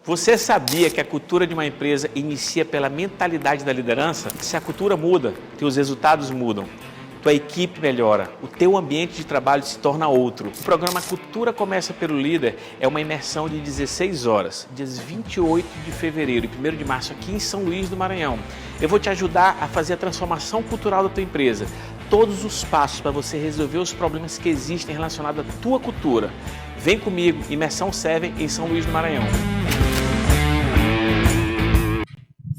Você sabia que a cultura de uma empresa inicia pela mentalidade da liderança? Se a cultura muda, teus resultados mudam, tua equipe melhora, o teu ambiente de trabalho se torna outro. O programa Cultura Começa pelo Líder é uma imersão de 16 horas, dias 28 de fevereiro e 1º de março aqui em São Luís do Maranhão. Eu vou te ajudar a fazer a transformação cultural da tua empresa. Todos os passos para você resolver os problemas que existem relacionados à tua cultura. Vem comigo, Imersão 7 em São Luís do Maranhão.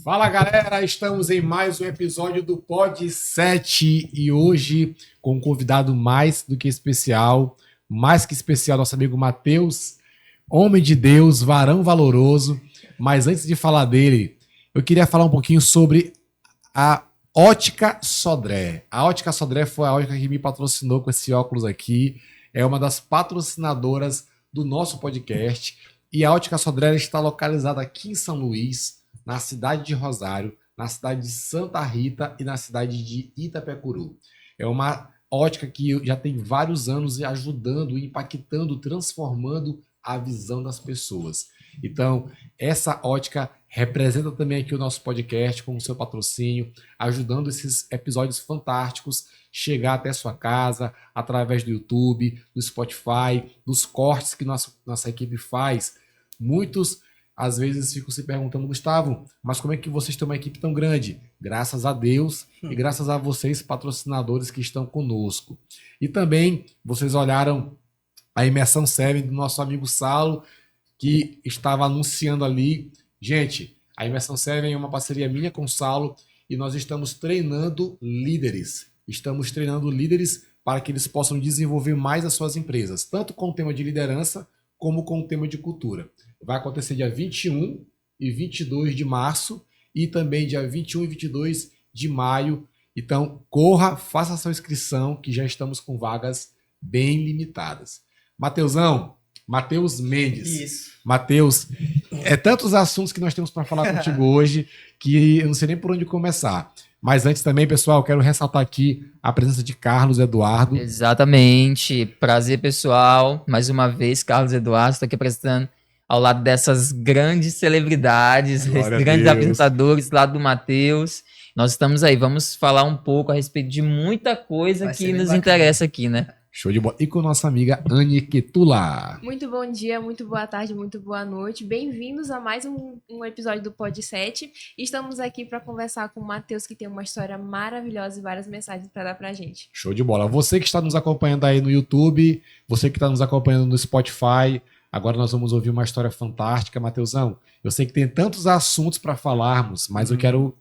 Fala galera, estamos em mais um episódio do Pod 7 e hoje com um convidado mais do que especial, nosso amigo Matheus, homem de Deus, varão valoroso. Mas antes de falar dele, eu queria falar um pouquinho sobre a Ótica Sodré. A Ótica Sodré foi a ótica que me patrocinou com esse óculos aqui, é uma das patrocinadoras do nosso podcast e a Ótica Sodré está localizada aqui em São Luís, na cidade de Rosário, na cidade de Santa Rita e na cidade de Itapecuru. É uma ótica que já tem vários anos ajudando, impactando, transformando a visão das pessoas. Então, essa ótica representa também aqui o nosso podcast com o seu patrocínio, ajudando esses episódios fantásticos chegar até sua casa, através do YouTube, do Spotify, dos cortes que nossa equipe faz. Muitos às vezes ficam se perguntando, Gustavo, mas como é que vocês têm uma equipe tão grande? Graças a Deus e graças a vocês, patrocinadores que estão conosco. E também vocês olharam a Imersão 7 do nosso amigo Saulo, que estava anunciando ali. Gente, a Imersão 7 é uma parceria minha com o Saulo e nós estamos treinando líderes. Estamos treinando líderes para que eles possam desenvolver mais as suas empresas, tanto com o tema de liderança como com o tema de cultura. Vai acontecer dia 21 e 22 de março e também dia 21 e 22 de maio. Então, corra, faça a sua inscrição, que já estamos com vagas bem limitadas. Matheus Mendes. Isso. Matheus, é tantos assuntos que nós temos para falar contigo hoje que eu não sei nem por onde começar. Mas antes também, pessoal, quero ressaltar aqui a presença de Carlos Eduardo. Exatamente. Prazer, pessoal. Mais uma vez, Carlos Eduardo, estou aqui apresentando ao lado dessas grandes celebridades, grandes apresentadores, lado do Matheus. Nós estamos aí, vamos falar um pouco a respeito de muita coisa que nos interessa aqui, né? Show de bola. E com nossa amiga Anne Ketula. Muito bom dia, muito boa tarde, muito boa noite. Bem-vindos a mais um episódio do Pod 7. Estamos aqui para conversar com o Matheus, que tem uma história maravilhosa e várias mensagens para dar pra gente. Show de bola. Você que está nos acompanhando aí no YouTube, você que está nos acompanhando no Spotify, agora nós vamos ouvir uma história fantástica. Matheusão, eu sei que tem tantos assuntos para falarmos, mas eu quero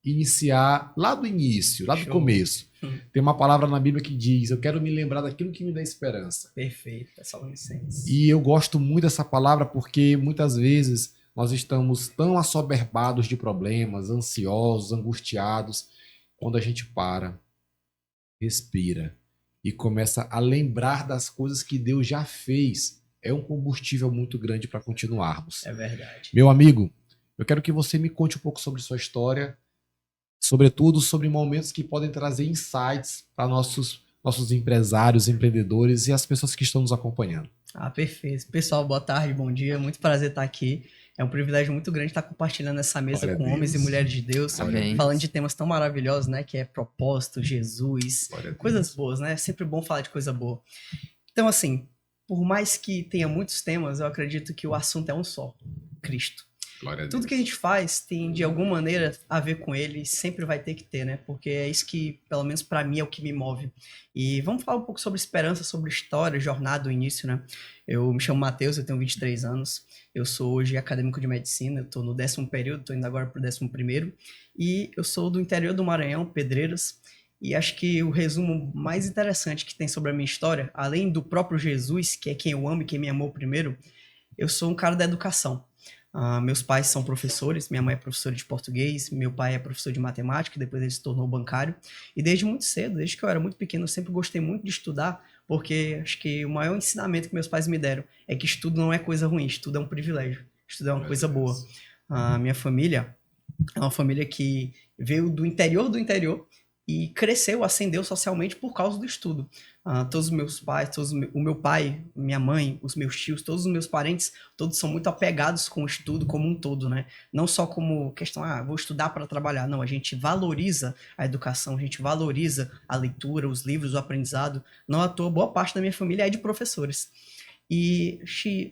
iniciar lá do início, lá do começo. Tem uma palavra na Bíblia que diz: eu quero me lembrar daquilo que me dá esperança. Perfeito, é Salonicenses. E eu gosto muito dessa palavra porque muitas vezes nós estamos tão assoberbados de problemas, ansiosos, angustiados, quando a gente para, respira e começa a lembrar das coisas que Deus já fez. É um combustível muito grande para continuarmos. É verdade. Meu amigo, eu quero que você me conte um pouco sobre sua história, sobretudo sobre momentos que podem trazer insights para nossos empresários, empreendedores e as pessoas que estão nos acompanhando. Perfeito. Pessoal, boa tarde, bom dia. Muito prazer estar aqui. É um privilégio muito grande estar compartilhando essa mesa com homens e mulheres de Deus, falando de temas tão maravilhosos, né? Que é propósito, Jesus, coisas boas, né? É sempre bom falar de coisa boa. Então, assim, por mais que tenha muitos temas, eu acredito que o assunto é um só: Cristo. Tudo que a gente faz tem, de alguma maneira, a ver com ele, sempre vai ter que ter, né? Porque é isso que, pelo menos para mim, é o que me move. E vamos falar um pouco sobre esperança, sobre história, jornada, o início, né? Eu me chamo Matheus, eu tenho 23 anos, eu sou hoje acadêmico de medicina, eu tô no 10º período, tô indo agora pro 11º, e eu sou do interior do Maranhão, Pedreiras, e acho que o resumo mais interessante que tem sobre a minha história, além do próprio Jesus, que é quem eu amo e quem me amou primeiro, eu sou um cara da educação. Meus pais são professores, minha mãe é professora de português, meu pai é professor de matemática, depois ele se tornou bancário, e desde muito cedo, desde que eu era muito pequeno, eu sempre gostei muito de estudar, porque acho que o maior ensinamento que meus pais me deram é que estudo não é coisa ruim, estudo é um privilégio, estudo é uma coisa boa. Minha família é uma família que veio do interior, e cresceu, ascendeu socialmente por causa do estudo. Todos os meus pais, o meu pai, minha mãe, os meus tios, todos os meus parentes, todos são muito apegados com o estudo como um todo, né? Não só como questão, vou estudar para trabalhar. Não, a gente valoriza a educação, a gente valoriza a leitura, os livros, o aprendizado. Não à toa, boa parte da minha família é de professores. E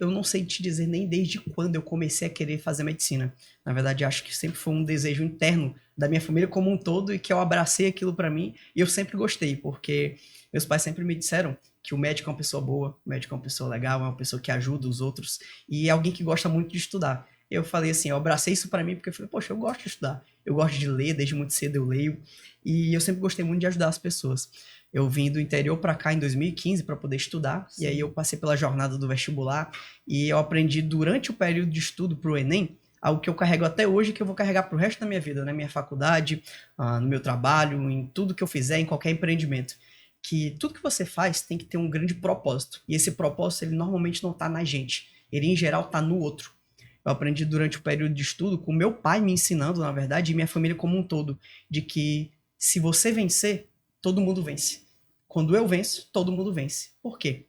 eu não sei te dizer nem desde quando eu comecei a querer fazer medicina. Na verdade, acho que sempre foi um desejo interno da minha família como um todo e que eu abracei aquilo para mim e eu sempre gostei, porque meus pais sempre me disseram que o médico é uma pessoa boa, o médico é uma pessoa legal, é uma pessoa que ajuda os outros e é alguém que gosta muito de estudar. Eu falei assim, eu abracei isso para mim porque eu falei, poxa, eu gosto de estudar, eu gosto de ler, desde muito cedo eu leio e eu sempre gostei muito de ajudar as pessoas. Eu vim do interior para cá em 2015 para poder estudar. Sim. E aí eu passei pela jornada do vestibular e eu aprendi durante o período de estudo para o Enem algo que eu carrego até hoje, que eu vou carregar para o resto da minha vida, na minha faculdade, no meu trabalho, em tudo que eu fizer, em qualquer empreendimento. Que tudo que você faz tem que ter um grande propósito. E esse propósito, ele normalmente não está na gente. Ele, em geral, está no outro. Eu aprendi durante o período de estudo com meu pai me ensinando, na verdade, e minha família como um todo, de que se você vencer, todo mundo vence. Quando eu venço, todo mundo vence. Por quê?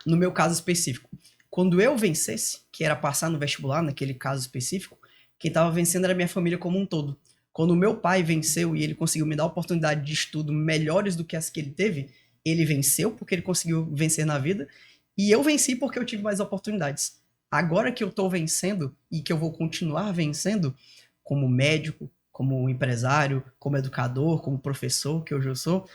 No meu caso específico, quando eu vencesse, que era passar no vestibular, naquele caso específico, quem estava vencendo era a minha família como um todo. Quando o meu pai venceu e ele conseguiu me dar oportunidade de estudo melhores do que as que ele teve, ele venceu porque ele conseguiu vencer na vida e eu venci porque eu tive mais oportunidades. Agora que eu estou vencendo e que eu vou continuar vencendo como médico, como empresário, como educador, como professor, que hoje eu sou,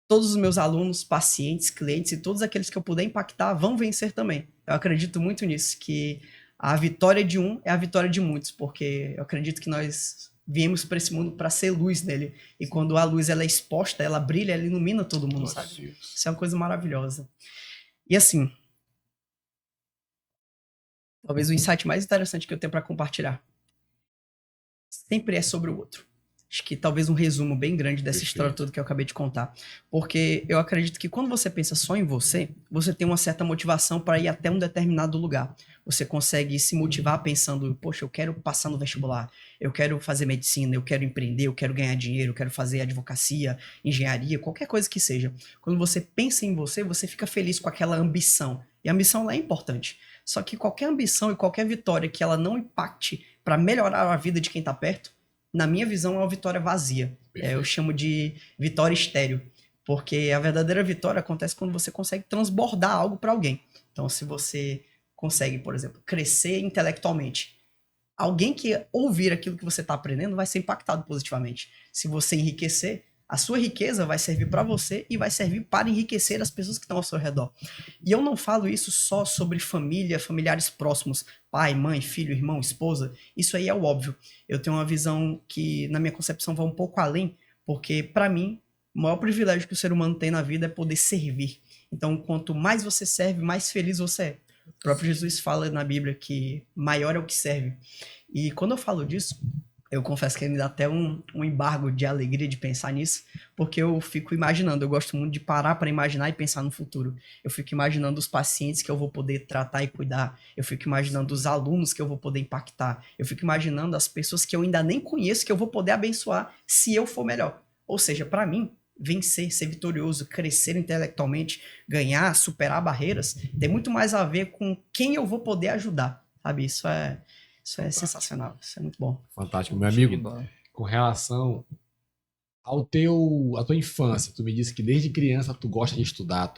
todos os meus alunos, pacientes, clientes e todos aqueles que eu puder impactar vão vencer também. Eu acredito muito nisso, que a vitória de um é a vitória de muitos, porque eu acredito que nós viemos para esse mundo para ser luz nele. E quando a luz ela é exposta, ela brilha, ela ilumina todo mundo, sabe? Isso é uma coisa maravilhosa. E assim, talvez o insight mais interessante que eu tenho para compartilhar sempre é sobre o outro. Acho que talvez um resumo bem grande dessa história toda que eu acabei de contar. Porque eu acredito que quando você pensa só em você, você tem uma certa motivação para ir até um determinado lugar. Você consegue se motivar pensando, poxa, eu quero passar no vestibular, eu quero fazer medicina, eu quero empreender, eu quero ganhar dinheiro, eu quero fazer advocacia, engenharia, qualquer coisa que seja. Quando você pensa em você, você fica feliz com aquela ambição. E a ambição lá é importante. Só que qualquer ambição e qualquer vitória que ela não impacte para melhorar a vida de quem está perto, na minha visão, é uma vitória vazia. Eu chamo de vitória estéril. Porque a verdadeira vitória acontece quando você consegue transbordar algo para alguém. Então, se você consegue, por exemplo, crescer intelectualmente, alguém que ouvir aquilo que você está aprendendo vai ser impactado positivamente. Se você enriquecer, a sua riqueza vai servir para você e vai servir para enriquecer as pessoas que estão ao seu redor. E eu não falo isso só sobre família, familiares próximos, pai, mãe, filho, irmão, esposa. Isso aí é o óbvio. Eu tenho uma visão que, na minha concepção, vai um pouco além, porque, para mim, o maior privilégio que o ser humano tem na vida é poder servir. Então, quanto mais você serve, mais feliz você é. O próprio Jesus fala na Bíblia que maior é o que serve. E quando eu falo disso, eu confesso que me dá até um embargo de alegria de pensar nisso, porque eu fico imaginando, eu gosto muito de parar para imaginar e pensar no futuro. Eu fico imaginando os pacientes que eu vou poder tratar e cuidar, eu fico imaginando os alunos que eu vou poder impactar, eu fico imaginando as pessoas que eu ainda nem conheço que eu vou poder abençoar se eu for melhor. Ou seja, para mim, vencer, ser vitorioso, crescer intelectualmente, ganhar, superar barreiras, tem muito mais a ver com quem eu vou poder ajudar, sabe? Isso é sensacional, isso é muito bom. Fantástico, meu amigo. Com relação à tua infância, tu me disse que desde criança tu gosta de estudar,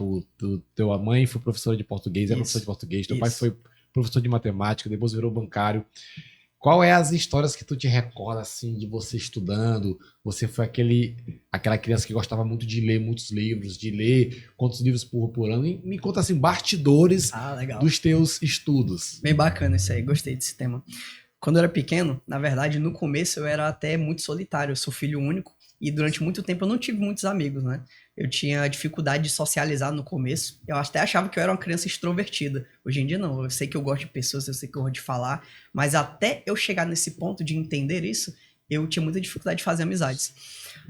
tua mãe foi professora de português, professora de português, teu pai foi professor de matemática, depois virou bancário. Qual é as histórias que tu te recorda, assim, de você estudando? Você foi aquela criança que gostava muito de ler muitos livros, de ler quantos livros por ano? E me conta, assim, bastidores dos teus estudos. Bem bacana isso aí, gostei desse tema. Quando eu era pequeno, na verdade, no começo eu era até muito solitário, eu sou filho único, e durante muito tempo eu não tive muitos amigos, né? Eu tinha dificuldade de socializar no começo. Eu até achava que eu era uma criança extrovertida. Hoje em dia não, eu sei que eu gosto de pessoas, eu sei que eu gosto de falar, mas até eu chegar nesse ponto de entender isso, eu tinha muita dificuldade de fazer amizades.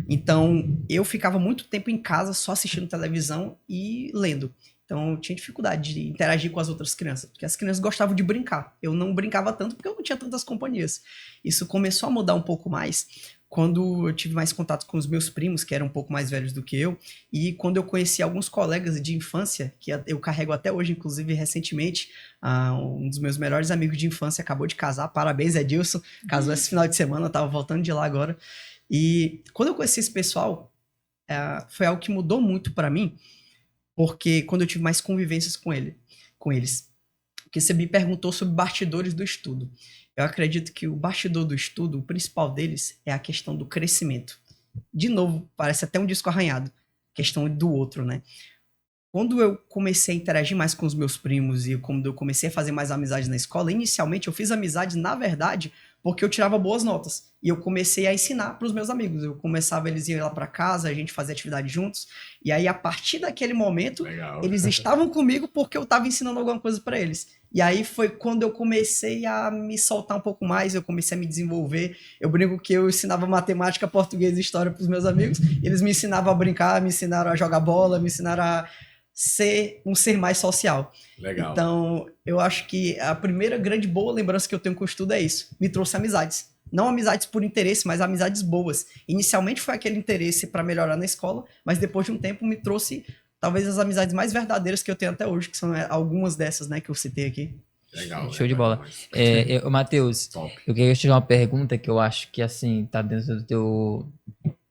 Então, eu ficava muito tempo em casa só assistindo televisão e lendo. Então, eu tinha dificuldade de interagir com as outras crianças, porque as crianças gostavam de brincar. Eu não brincava tanto porque eu não tinha tantas companhias. Isso começou a mudar um pouco mais quando eu tive mais contato com os meus primos, que eram um pouco mais velhos do que eu, e quando eu conheci alguns colegas de infância, que eu carrego até hoje, inclusive recentemente, um dos meus melhores amigos de infância acabou de casar, parabéns, Edilson, casou esse final de semana, eu tava voltando de lá agora, e quando eu conheci esse pessoal, foi algo que mudou muito para mim, porque quando eu tive mais convivências com eles, porque você me perguntou sobre bastidores do estudo. Eu acredito que o bastidor do estudo, o principal deles, é a questão do crescimento. De novo, parece até um disco arranhado, questão do outro, né? Quando eu comecei a interagir mais com os meus primos e quando eu comecei a fazer mais amizades na escola, inicialmente eu fiz amizades, na verdade, porque eu tirava boas notas. E eu comecei a ensinar para os meus amigos. Eles iam lá para casa, a gente fazia atividade juntos. E aí, a partir daquele momento, eles estavam comigo porque eu estava ensinando alguma coisa para eles. E aí foi quando eu comecei a me soltar um pouco mais, eu comecei a me desenvolver. Eu brinco que eu ensinava matemática, português e história para os meus amigos. Eles me ensinavam a brincar, me ensinaram a jogar bola, me ensinaram a ser um ser mais social. Legal. Então, eu acho que a primeira grande boa lembrança que eu tenho com o estudo é isso. Me trouxe amizades. Não amizades por interesse, mas amizades boas. Inicialmente foi aquele interesse para melhorar na escola, mas depois de um tempo me trouxe talvez as amizades mais verdadeiras que eu tenho até hoje, que são algumas dessas, né, que eu citei aqui. Legal. Show de bola. Matheus, eu queria te fazer uma pergunta que eu acho que, assim, tá dentro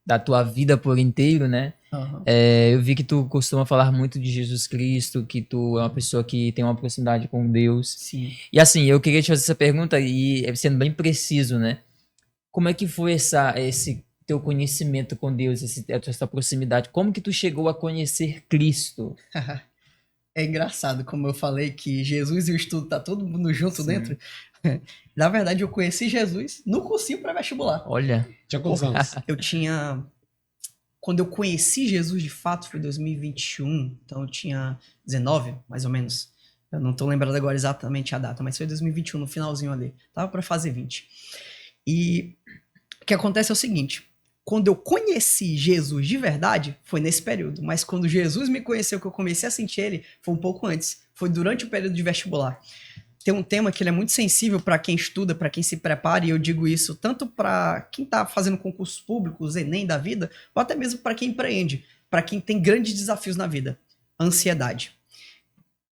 da tua vida por inteiro, né? Uhum. Eu vi que tu costuma falar muito de Jesus Cristo, que tu é uma pessoa que tem uma proximidade com Deus. Sim. E assim, eu queria te fazer essa pergunta e sendo bem preciso, né? Como é que foi esse teu conhecimento com Deus, essa proximidade? Como que tu chegou a conhecer Cristo? É engraçado, como eu falei, que Jesus e o estudo tá todo mundo junto Sim. dentro. Na verdade, eu conheci Jesus no cursinho pré-vestibular. Olha. Tinha quantos anos? Eu tinha... Quando eu conheci Jesus de fato foi 2021, então eu tinha 19, mais ou menos. Eu não tô lembrado agora exatamente a data, mas foi 2021, no finalzinho ali. Tava pra fazer 20. E o que acontece é o seguinte, quando eu conheci Jesus de verdade, foi nesse período, mas quando Jesus me conheceu, que eu comecei a sentir ele, foi um pouco antes, foi durante o período de vestibular. Tem um tema que ele é muito sensível para quem estuda, para quem se prepara, e eu digo isso tanto para quem está fazendo concursos públicos, Enem da vida, ou até mesmo para quem empreende, para quem tem grandes desafios na vida. Ansiedade.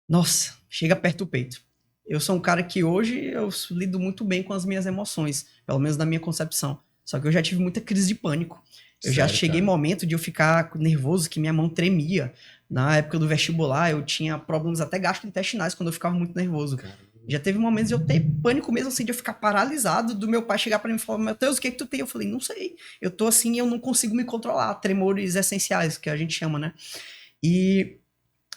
Nossa, chega perto do peito. Eu sou um cara que hoje eu lido muito bem com as minhas emoções, pelo menos na minha concepção. Só que eu já tive muita crise de pânico. Eu já cheguei em momento de eu ficar nervoso, que minha mão tremia. Na época do vestibular, eu tinha problemas até gastrointestinais quando eu ficava muito nervoso. Caramba. Já teve momentos de eu ter pânico mesmo, assim, de eu ficar paralisado, do meu pai chegar pra mim e falar, Matheus, o que tu tem? Eu falei, não sei. Eu tô assim e eu não consigo me controlar. Tremores essenciais, que a gente chama, né? E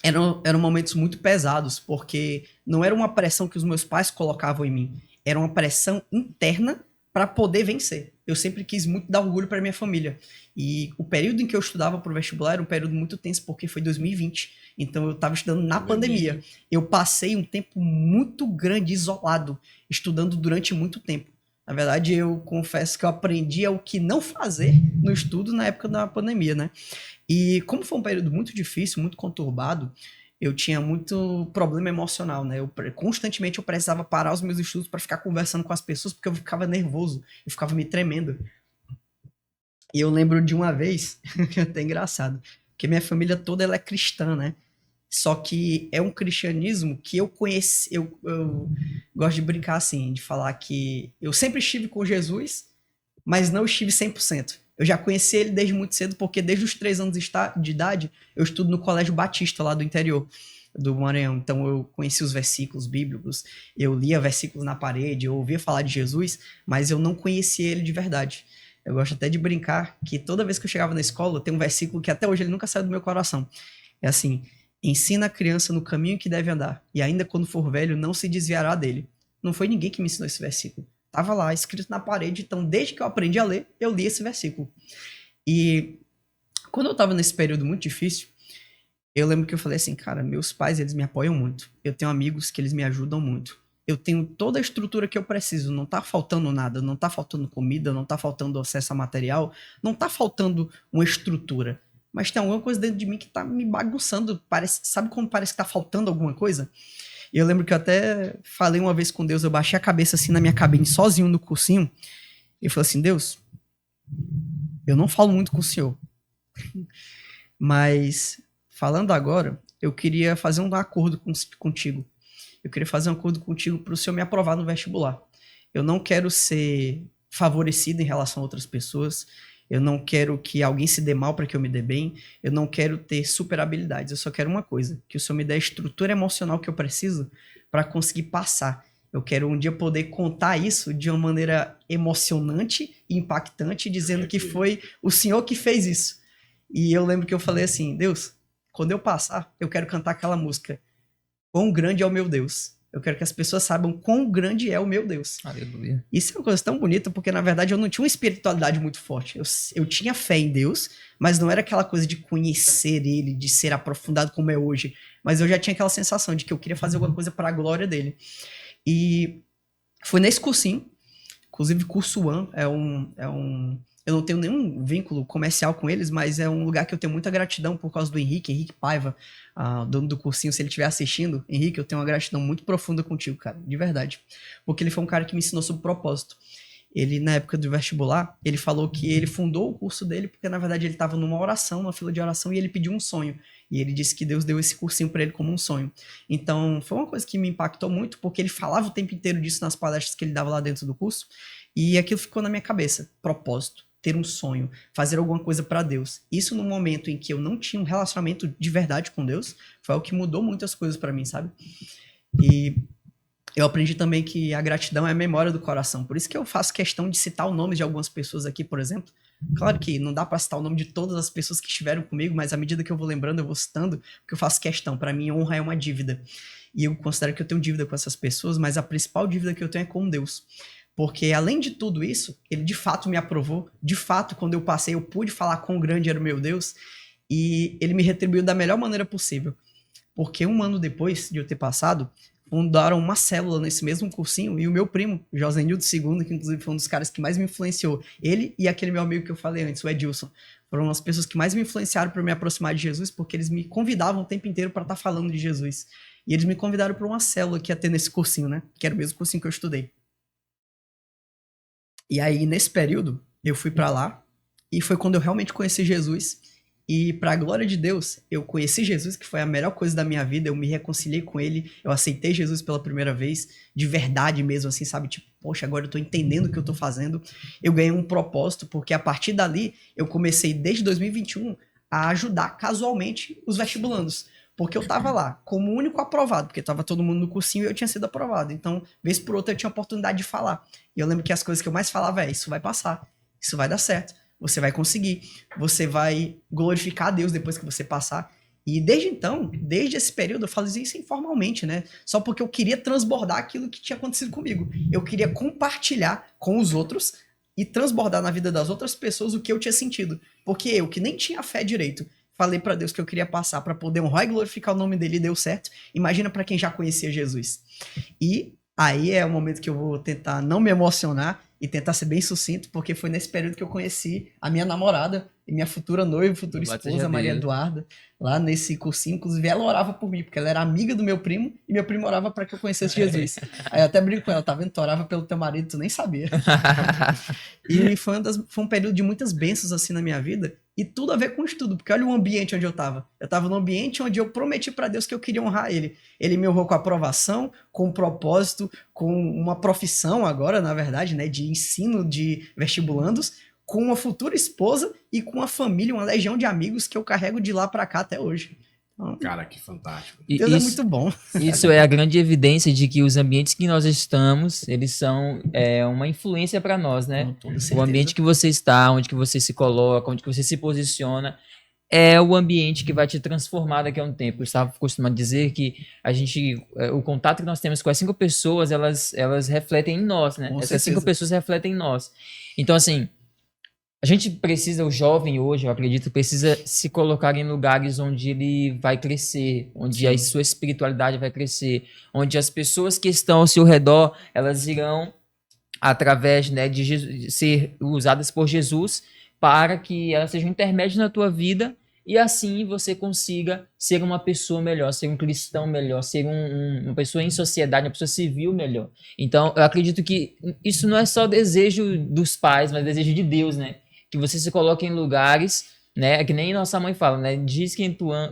eram momentos muito pesados, porque não era uma pressão que os meus pais colocavam em mim. Era uma pressão interna para poder vencer. Eu sempre quis muito dar orgulho para minha família. E o período em que eu estudava para o vestibular era um período muito tenso, porque foi 2020. Então eu estava estudando na pandemia. Eu passei um tempo muito grande, isolado, estudando durante muito tempo. Na verdade, eu confesso que eu aprendi o que não fazer no estudo na época da pandemia, né? E como foi um período muito difícil, muito conturbado, eu tinha muito problema emocional, né? Constantemente eu precisava parar os meus estudos para ficar conversando com as pessoas, porque eu ficava nervoso, eu ficava me tremendo. E eu lembro de uma vez, que é até engraçado, porque minha família toda ela é cristã, né? Só que é um cristianismo que eu conheci, eu gosto de brincar assim, de falar que eu sempre estive com Jesus, mas não estive 100%. Eu já conheci ele desde muito cedo, porque desde os 3 anos de idade, eu estudo no Colégio Batista, lá do interior do Maranhão. Então eu conheci os versículos bíblicos, eu lia versículos na parede, eu ouvia falar de Jesus, mas eu não conhecia ele de verdade. Eu gosto até de brincar que toda vez que eu chegava na escola, tem um versículo que até hoje ele nunca saiu do meu coração. É assim, ensina a criança no caminho que deve andar, e ainda quando for velho, não se desviará dele. Não foi ninguém que me ensinou esse versículo. Tava lá, escrito na parede, então desde que eu aprendi a ler, eu li esse versículo. E quando eu tava nesse período muito difícil, eu lembro que eu falei assim, cara, meus pais, eles me apoiam muito. Eu tenho amigos que eles me ajudam muito. Eu tenho toda a estrutura que eu preciso, não tá faltando nada, não tá faltando comida, não tá faltando acesso a material, não tá faltando uma estrutura. Mas tem alguma coisa dentro de mim que tá me bagunçando, sabe quando parece que tá faltando alguma coisa? E eu lembro que eu até falei uma vez com Deus, eu baixei a cabeça assim na minha cabine, sozinho no cursinho, e eu falei assim, Deus, eu não falo muito com o senhor. Mas, falando agora, eu queria fazer um acordo contigo. Eu queria fazer um acordo contigo para o senhor me aprovar no vestibular. Eu não quero ser favorecido em relação a outras pessoas. Eu não quero que alguém se dê mal para que eu me dê bem. Eu não quero ter super habilidades. Eu só quero uma coisa, que o senhor me dê a estrutura emocional que eu preciso para conseguir passar. Eu quero um dia poder contar isso de uma maneira emocionante e impactante, dizendo que foi o senhor que fez isso. E eu lembro que eu falei assim, Deus, quando eu passar, eu quero cantar aquela música. Quão grande é o meu Deus. Eu quero que as pessoas saibam quão grande é o meu Deus. Aleluia. Isso é uma coisa tão bonita, porque na verdade eu não tinha uma espiritualidade muito forte. Eu tinha fé em Deus, mas não era aquela coisa de conhecer Ele, de ser aprofundado como é hoje. Mas eu já tinha aquela sensação de que eu queria fazer alguma coisa para a glória dele. E foi nesse cursinho, inclusive curso One, eu não tenho nenhum vínculo comercial com eles, mas é um lugar que eu tenho muita gratidão por causa do Henrique Paiva, dono do cursinho. Se ele estiver assistindo, Henrique, eu tenho uma gratidão muito profunda contigo, cara, de verdade. Porque ele foi um cara que me ensinou sobre propósito. Ele, na época do vestibular, ele falou que ele fundou o curso dele porque, na verdade, ele estava numa oração, numa fila de oração, e ele pediu um sonho. E ele disse que Deus deu esse cursinho para ele como um sonho. Então, foi uma coisa que me impactou muito, porque ele falava o tempo inteiro disso nas palestras que ele dava lá dentro do curso, e aquilo ficou na minha cabeça. Propósito. Ter um sonho, fazer alguma coisa para Deus. Isso no momento em que eu não tinha um relacionamento de verdade com Deus, foi o que mudou muitas coisas para mim, sabe? E eu aprendi também que a gratidão é a memória do coração. Por isso que eu faço questão de citar o nome de algumas pessoas aqui, por exemplo. Claro que não dá para citar o nome de todas as pessoas que estiveram comigo, mas à medida que eu vou lembrando, eu vou citando, porque eu faço questão. Para mim, honra é uma dívida. E eu considero que eu tenho dívida com essas pessoas, mas a principal dívida que eu tenho é com Deus. Porque, além de tudo isso, ele de fato me aprovou. De fato, quando eu passei, eu pude falar quão grande era o meu Deus. E ele me retribuiu da melhor maneira possível. Porque um ano depois de eu ter passado, fundaram uma célula nesse mesmo cursinho. E o meu primo, Josenildo II, que inclusive foi um dos caras que mais me influenciou. Ele e aquele meu amigo que eu falei antes, o Edilson. Foram as pessoas que mais me influenciaram para me aproximar de Jesus, porque eles me convidavam o tempo inteiro para estar falando de Jesus. E eles me convidaram para uma célula que ia ter nesse cursinho, né? Que era o mesmo cursinho que eu estudei. E aí, nesse período, eu fui pra lá, e foi quando eu realmente conheci Jesus. E, pra glória de Deus, eu conheci Jesus, que foi a melhor coisa da minha vida. Eu me reconciliei com ele, eu aceitei Jesus pela primeira vez, de verdade mesmo, assim, sabe? Tipo, poxa, agora eu tô entendendo o que eu tô fazendo. Eu ganhei um propósito, porque a partir dali, eu comecei, desde 2021, a ajudar casualmente os vestibulandos. Porque eu tava lá, como único aprovado, porque tava todo mundo no cursinho e eu tinha sido aprovado. Então, vez por outra, eu tinha a oportunidade de falar. E eu lembro que as coisas que eu mais falava é, isso vai passar, isso vai dar certo, você vai conseguir, você vai glorificar a Deus depois que você passar. E desde então, desde esse período, eu fazia isso informalmente, né? Só porque eu queria transbordar aquilo que tinha acontecido comigo. Eu queria compartilhar com os outros e transbordar na vida das outras pessoas o que eu tinha sentido. Porque eu, que nem tinha fé direito, falei para Deus que eu queria passar para poder honrar e glorificar o nome dele e deu certo. Imagina para quem já conhecia Jesus. E aí é o momento que eu vou tentar não me emocionar e tentar ser bem sucinto, porque foi nesse período que eu conheci a minha namorada e minha futura noiva, futura esposa, Maria Eduarda, lá nesse cursinho. Inclusive, ela orava por mim, porque ela era amiga do meu primo e meu primo orava para que eu conhecesse Jesus. Aí eu até brinco com ela, tá vendo? Tu orava pelo teu marido, tu nem sabia. E foi um período de muitas bênçãos assim na minha vida, e tudo a ver com o estudo, porque olha o ambiente onde eu tava. Eu tava num ambiente onde eu prometi para Deus que eu queria honrar ele. Ele me honrou com aprovação, com propósito, com uma profissão agora, na verdade, né, de ensino de vestibulandos, com uma futura esposa e com uma família, uma legião de amigos que eu carrego de lá para cá até hoje. Então, cara, que fantástico. Deus é muito bom. Isso é a grande evidência de que os ambientes que nós estamos, eles são uma influência para nós, né? O ambiente que você está, onde que você se coloca, onde que você se posiciona, é o ambiente que vai te transformar daqui a um tempo. Eu estava acostumado a dizer que o contato que nós temos com as 5 pessoas, elas refletem em nós, né? Essas 5 pessoas refletem em nós. Então, assim, a gente precisa, o jovem hoje, eu acredito, precisa se colocar em lugares onde ele vai crescer, onde a sua espiritualidade vai crescer, onde as pessoas que estão ao seu redor, elas irão, através, né, de ser usadas por Jesus, para que elas sejam intermédios na tua vida, e assim você consiga ser uma pessoa melhor, ser um cristão melhor, ser uma pessoa em sociedade, uma pessoa civil melhor. Então, eu acredito que isso não é só desejo dos pais, mas desejo de Deus, né? que você se coloque em lugares, né? É que nem nossa mãe fala, né? Diz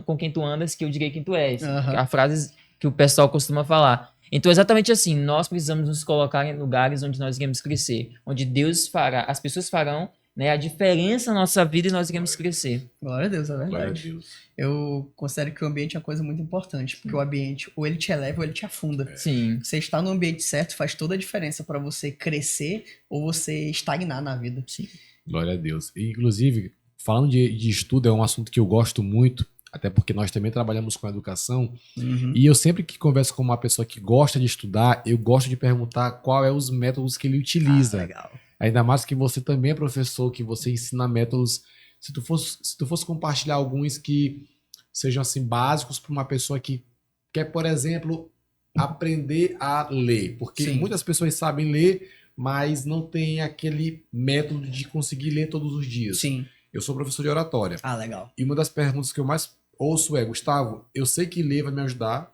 com quem tu andas que eu direi quem tu és. Aham. A frase que o pessoal costuma falar. Então, exatamente assim, nós precisamos nos colocar em lugares onde nós iremos crescer, onde Deus fará, as pessoas farão, né, a diferença na nossa vida e nós iremos crescer. Glória a Deus, é Glória a verdade. Deus. Eu considero que o ambiente é uma coisa muito importante, porque o ambiente ou ele te eleva ou ele te afunda. Sim. Você estar no ambiente certo faz toda a diferença para você crescer ou você estagnar na vida. Sim. Glória a Deus. E, inclusive, falando de estudo, é um assunto que eu gosto muito, até porque nós também trabalhamos com educação. Uhum. E eu sempre que converso com uma pessoa que gosta de estudar, eu gosto de perguntar qual é os métodos que ele utiliza. Legal. Ainda mais que você também é professor, que você ensina métodos. Se tu fosse compartilhar alguns que sejam assim básicos para uma pessoa que quer, por exemplo, aprender a ler. Porque Sim. muitas pessoas sabem ler, mas não tem aquele método de conseguir ler todos os dias. Sim. Eu sou professor de oratória. Ah, legal. E uma das perguntas que eu mais ouço é: Gustavo, eu sei que ler vai me ajudar,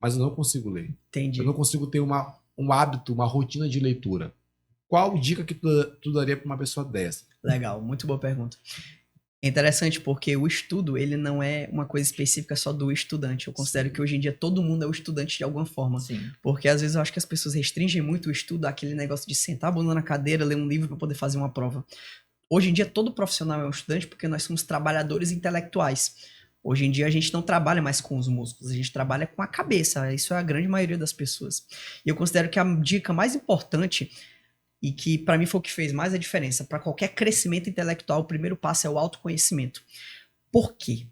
mas eu não consigo ler. Entendi. Eu não consigo ter um hábito, uma rotina de leitura. Qual dica que tu daria para uma pessoa dessa? Legal, muito boa pergunta. É interessante porque o estudo, ele não é uma coisa específica só do estudante. Eu considero que hoje em dia todo mundo é o estudante de alguma forma. Sim. Porque às vezes eu acho que as pessoas restringem muito o estudo àquele negócio de sentar a bunda na cadeira, ler um livro para poder fazer uma prova. Hoje em dia todo profissional é um estudante porque nós somos trabalhadores intelectuais. Hoje em dia a gente não trabalha mais com os músculos, a gente trabalha com a cabeça. Isso é a grande maioria das pessoas. E eu considero que a dica mais importante e que para mim foi o que fez mais a diferença, para qualquer crescimento intelectual, o primeiro passo é o autoconhecimento. Por quê?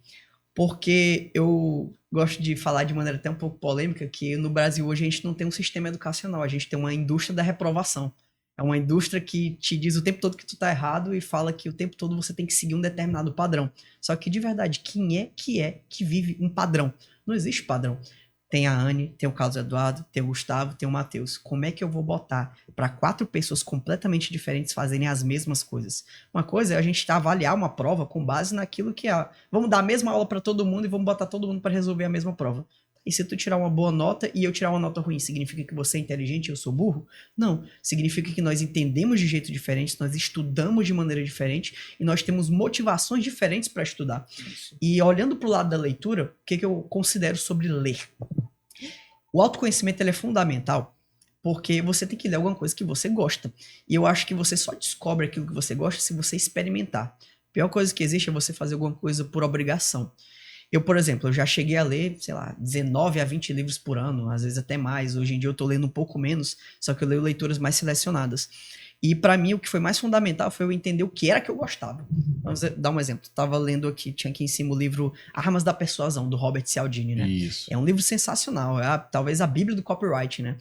Porque eu gosto de falar de maneira até um pouco polêmica que no Brasil hoje a gente não tem um sistema educacional, a gente tem uma indústria da reprovação. É uma indústria que te diz o tempo todo que tu tá errado e fala que o tempo todo você tem que seguir um determinado padrão. Só que de verdade, quem é que vive um padrão? Não existe padrão. Tem a Anne, tem o Carlos Eduardo, tem o Gustavo, tem o Matheus. Como é que eu vou botar para 4 pessoas completamente diferentes fazerem as mesmas coisas? Uma coisa é a gente avaliar uma prova com base naquilo que é. Vamos dar a mesma aula para todo mundo e vamos botar todo mundo para resolver a mesma prova. E se tu tirar uma boa nota e eu tirar uma nota ruim, significa que você é inteligente e eu sou burro? Não. Significa que nós entendemos de jeito diferente, nós estudamos de maneira diferente e nós temos motivações diferentes para estudar. E olhando para o lado da leitura, o que eu considero sobre ler? O autoconhecimento ele é fundamental porque você tem que ler alguma coisa que você gosta. E eu acho que você só descobre aquilo que você gosta se você experimentar. A pior coisa que existe é você fazer alguma coisa por obrigação. Eu, por exemplo, eu já cheguei a ler, sei lá, 19 a 20 livros por ano, às vezes até mais. Hoje em dia eu tô lendo um pouco menos, só que eu leio leituras mais selecionadas. E para mim o que foi mais fundamental foi eu entender o que era que eu gostava. Vamos dar um exemplo. Tava lendo aqui, tinha aqui em cima o livro Armas da Persuasão, do Robert Cialdini, né? Isso. É um livro sensacional, talvez a bíblia do copyright, né?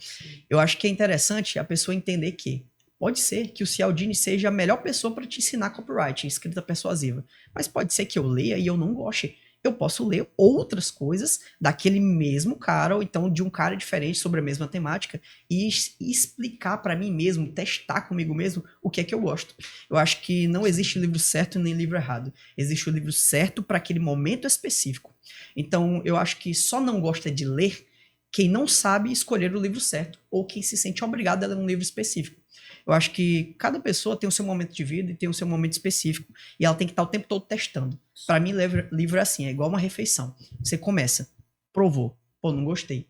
Eu acho que é interessante a pessoa entender que pode ser que o Cialdini seja a melhor pessoa para te ensinar copyright, escrita persuasiva. Mas pode ser que eu leia e eu não goste. Eu posso ler outras coisas daquele mesmo cara, ou então de um cara diferente sobre a mesma temática, e explicar para mim mesmo, testar comigo mesmo o que é que eu gosto. Eu acho que não existe livro certo nem livro errado. Existe o livro certo para aquele momento específico. Então, eu acho que só não gosta de ler quem não sabe escolher o livro certo, ou quem se sente obrigado a ler um livro específico. Eu acho que cada pessoa tem o seu momento de vida e tem o seu momento específico. E ela tem que estar o tempo todo testando. Para mim, livro é assim, é igual uma refeição. Você começa, provou, pô, não gostei.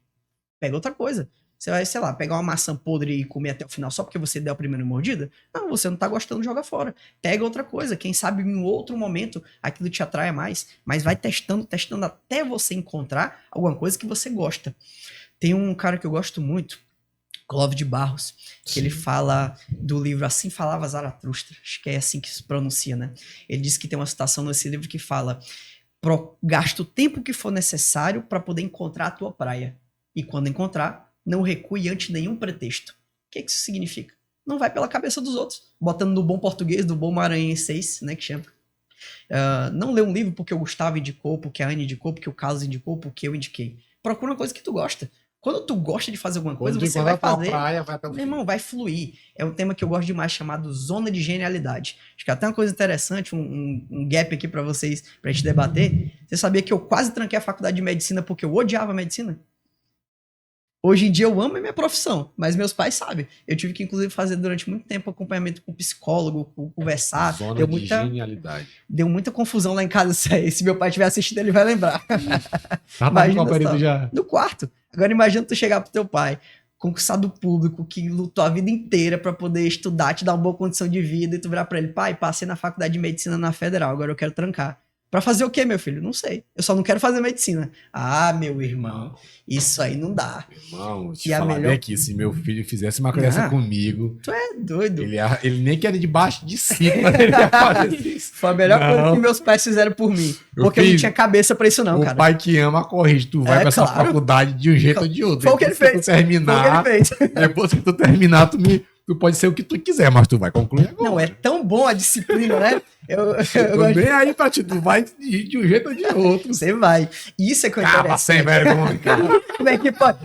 Pega outra coisa. Você vai, sei lá, pegar uma maçã podre e comer até o final só porque você deu a primeira mordida? Não, você não tá gostando, joga fora. Pega outra coisa. Quem sabe em outro momento aquilo te atrai mais. Mas vai testando até você encontrar alguma coisa que você gosta. Tem um cara que eu gosto muito, Clóvis de Barros, que ele fala do livro Assim Falava Zaratustra, acho que é assim que se pronuncia, né? Ele diz que tem uma citação nesse livro que fala: gasta o tempo que for necessário para poder encontrar a tua praia. E quando encontrar, não recue ante nenhum pretexto. O que isso significa? Não vai pela cabeça dos outros, botando no bom português, do bom maranhense, né, que chama. Não lê um livro porque o Gustavo indicou, porque a Anne indicou, porque o Carlos indicou, porque eu indiquei. Procura uma coisa que tu gosta. Quando tu gosta de fazer alguma coisa, você vai fazer. Praia, vai até o meu irmão, vai fluir. É um tema que eu gosto demais, chamado zona de genialidade. Acho que até uma coisa interessante, um gap aqui pra vocês, pra gente debater. Você sabia que eu quase tranquei a faculdade de medicina porque eu odiava medicina? Hoje em dia eu amo a minha profissão, mas meus pais sabem. Eu tive que, inclusive, fazer durante muito tempo acompanhamento com psicólogo, conversar. Zona de genialidade. Deu muita confusão lá em casa isso aí. Se meu pai estiver assistindo, ele vai lembrar. Tá no qual período já? No quarto. Agora imagina tu chegar pro teu pai, conquistado público, que lutou a vida inteira pra poder estudar, te dar uma boa condição de vida, e tu virar pra ele, pai, passei na faculdade de medicina na Federal, agora eu quero trancar. Pra fazer o quê, meu filho? Não sei. Eu só não quero fazer medicina. Ah, meu irmão, isso aí não dá. Irmão, te E a falar melhor- bem aqui, se meu filho fizesse uma criança Ah. comigo, Tu é doido. ele nem que era debaixo de 5, mas ele ia fazer isso. Foi a melhor Não. coisa que meus pais fizeram por mim. Meu Porque eu não filho, tinha cabeça pra isso não, O cara. pai que ama corrige, tu vai É, pra essa claro. faculdade de um jeito ou de outro. Foi o que ele Depois fez. tu terminar, Foi o que ele fez. depois que tu terminar, tu pode ser o que tu quiser, mas tu vai concluir agora. Não, é tão bom a disciplina, né? Eu Tô gosto de- nem aí pra ti, tu vai de um jeito ou de outro. Você vai. Isso é que eu Caba sem vergonha. Como é que pode?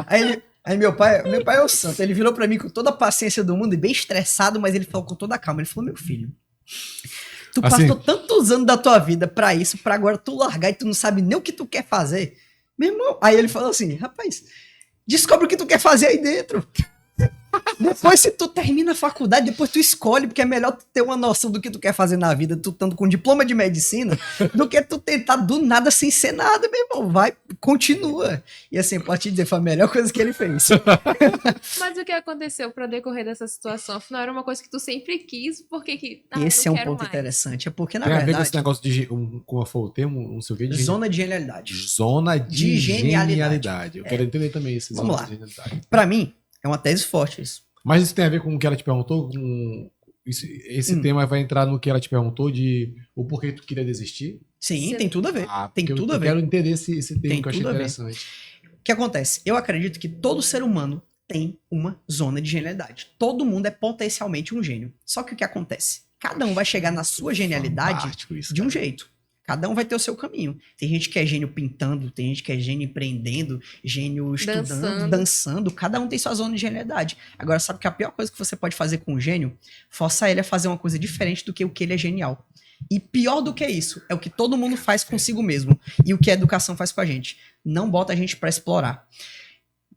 Aí meu pai é o santo. Ele virou pra mim com toda a paciência do mundo e bem estressado, mas ele falou com toda a calma. Ele falou, meu filho, tu Assim- passou tantos anos da tua vida pra isso, pra agora tu largar e tu não sabe nem o que tu quer fazer. Meu irmão, aí ele falou assim, rapaz, descobre o que tu quer fazer aí dentro. Depois, se tu termina a faculdade, depois tu escolhe, porque é melhor tu ter uma noção do que tu quer fazer na vida, tu estando com diploma de medicina, do que tu tentar do nada sem ser nada, meu irmão. Vai, continua. E assim, pode te dizer, foi a melhor coisa que ele fez. Mas o que aconteceu para decorrer dessa situação? Afinal, era uma coisa que tu sempre quis, porque que. Esse é não um quero ponto mais. interessante, é porque, na Tem a ver com esse verdade, negócio de, como foi o termo, não sei o que, de zona de genialidade. zona de De genialidade. genialidade. Eu quero entender também esse Vamos zona lá. de genialidade. Pra mim, é uma tese forte isso. Mas isso tem a ver com o que ela te perguntou? Esse tema vai entrar no que ela te perguntou de o porquê tu queria desistir? Sim, Sim. tem tudo a ver. Tem porque tudo eu a ver. quero entender esse termo Tem que eu achei tudo a ver. interessante. O que acontece? Eu acredito que todo ser humano tem uma zona de genialidade. Todo mundo é potencialmente um gênio. Só que o que acontece? Cada um vai chegar na sua genialidade Fantástico isso, de um cara. jeito. Cada um vai ter o seu caminho. Tem gente que é gênio pintando, tem gente que é gênio empreendendo, gênio estudando, Dançando. dançando. Cada um tem sua zona de genialidade. Agora, sabe que a pior coisa que você pode fazer com um gênio? Forçar ele a fazer uma coisa diferente do que o que ele é genial. E pior do que isso, é o que todo mundo faz consigo mesmo. E o que a educação faz com a gente. Não bota a gente pra explorar.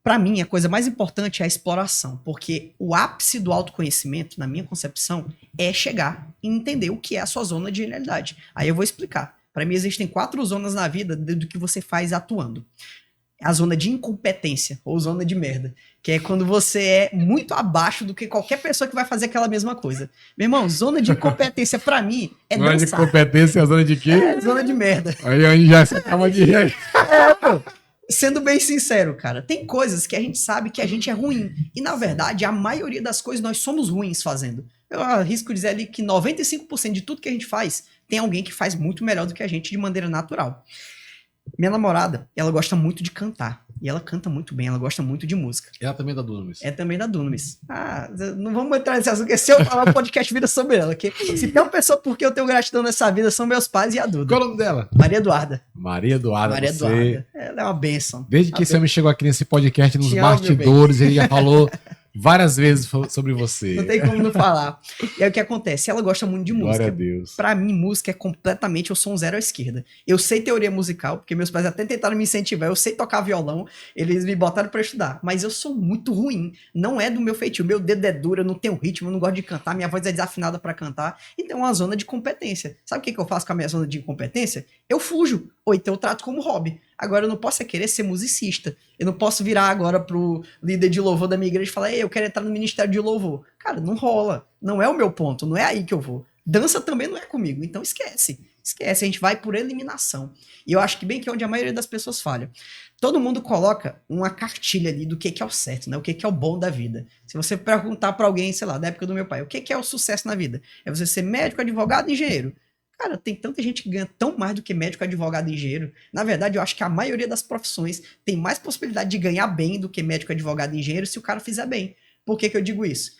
Pra mim, a coisa mais importante é a exploração. Porque o ápice do autoconhecimento, na minha concepção, é chegar e entender o que é a sua zona de genialidade. Aí eu vou explicar. Pra mim, existem 4 zonas na vida do que você faz atuando. A zona de incompetência, ou zona de merda, que é quando você é muito abaixo do que qualquer pessoa que vai fazer aquela mesma coisa. Meu irmão, zona de incompetência pra mim é Zona de dançar. competência é a zona de quê? É zona de merda. Aí onde já se acaba de rir. Sendo bem sincero, cara, tem coisas que a gente sabe que a gente é ruim. E, na verdade, a maioria das coisas nós somos ruins fazendo. Eu arrisco dizer ali que 95% de tudo que a gente faz, tem alguém que faz muito melhor do que a gente de maneira natural. Minha namorada, ela gosta muito de cantar. E ela canta muito bem, ela gosta muito de música. Ela também é da Dunamis. É também da Dunamis. Ah, não vamos entrar nesse assunto, porque se eu falar o podcast vira sobre ela. Que se tem uma pessoa por que eu tenho gratidão nessa vida, são meus pais e a Duda. Qual é o nome dela? Maria Eduarda. Maria Eduarda. Maria você... Eduarda. Ela é uma bênção. Desde que esse homem chegou aqui nesse podcast, nos Te amo, meu bastidores, ele já falou várias vezes sobre você. Não tem como não falar. E aí o que acontece? Ela gosta muito de Glória a música. Deus. Pra mim, música é completamente, eu sou um zero à esquerda. Eu sei teoria musical, porque meus pais até tentaram me incentivar, eu sei tocar violão, eles me botaram pra estudar, mas eu sou muito ruim, não é do meu feitio, meu dedo é duro, eu não tenho ritmo, eu não gosto de cantar, minha voz é desafinada pra cantar, então é uma zona de competência. Sabe o que eu faço com a minha zona de incompetência? Eu fujo, ou então eu trato como hobby. Agora eu não posso querer ser musicista, eu não posso virar agora pro líder de louvor da minha igreja e falar, ei, eu quero entrar no ministério de louvor. Cara, não rola, não é o meu ponto, não é aí que eu vou. Dança também não é comigo, então esquece, a gente vai por eliminação. E eu acho que bem que é onde a maioria das pessoas falha. Todo mundo coloca uma cartilha ali do que é o certo, né? O que é o bom da vida. Se você perguntar pra alguém, sei lá, da época do meu pai, o que é o sucesso na vida? É você ser médico, advogado e engenheiro. Cara, tem tanta gente que ganha tão mais do que médico, advogado e engenheiro. Na verdade, eu acho que a maioria das profissões tem mais possibilidade de ganhar bem do que médico, advogado e engenheiro se o cara fizer bem. Por que que eu digo isso?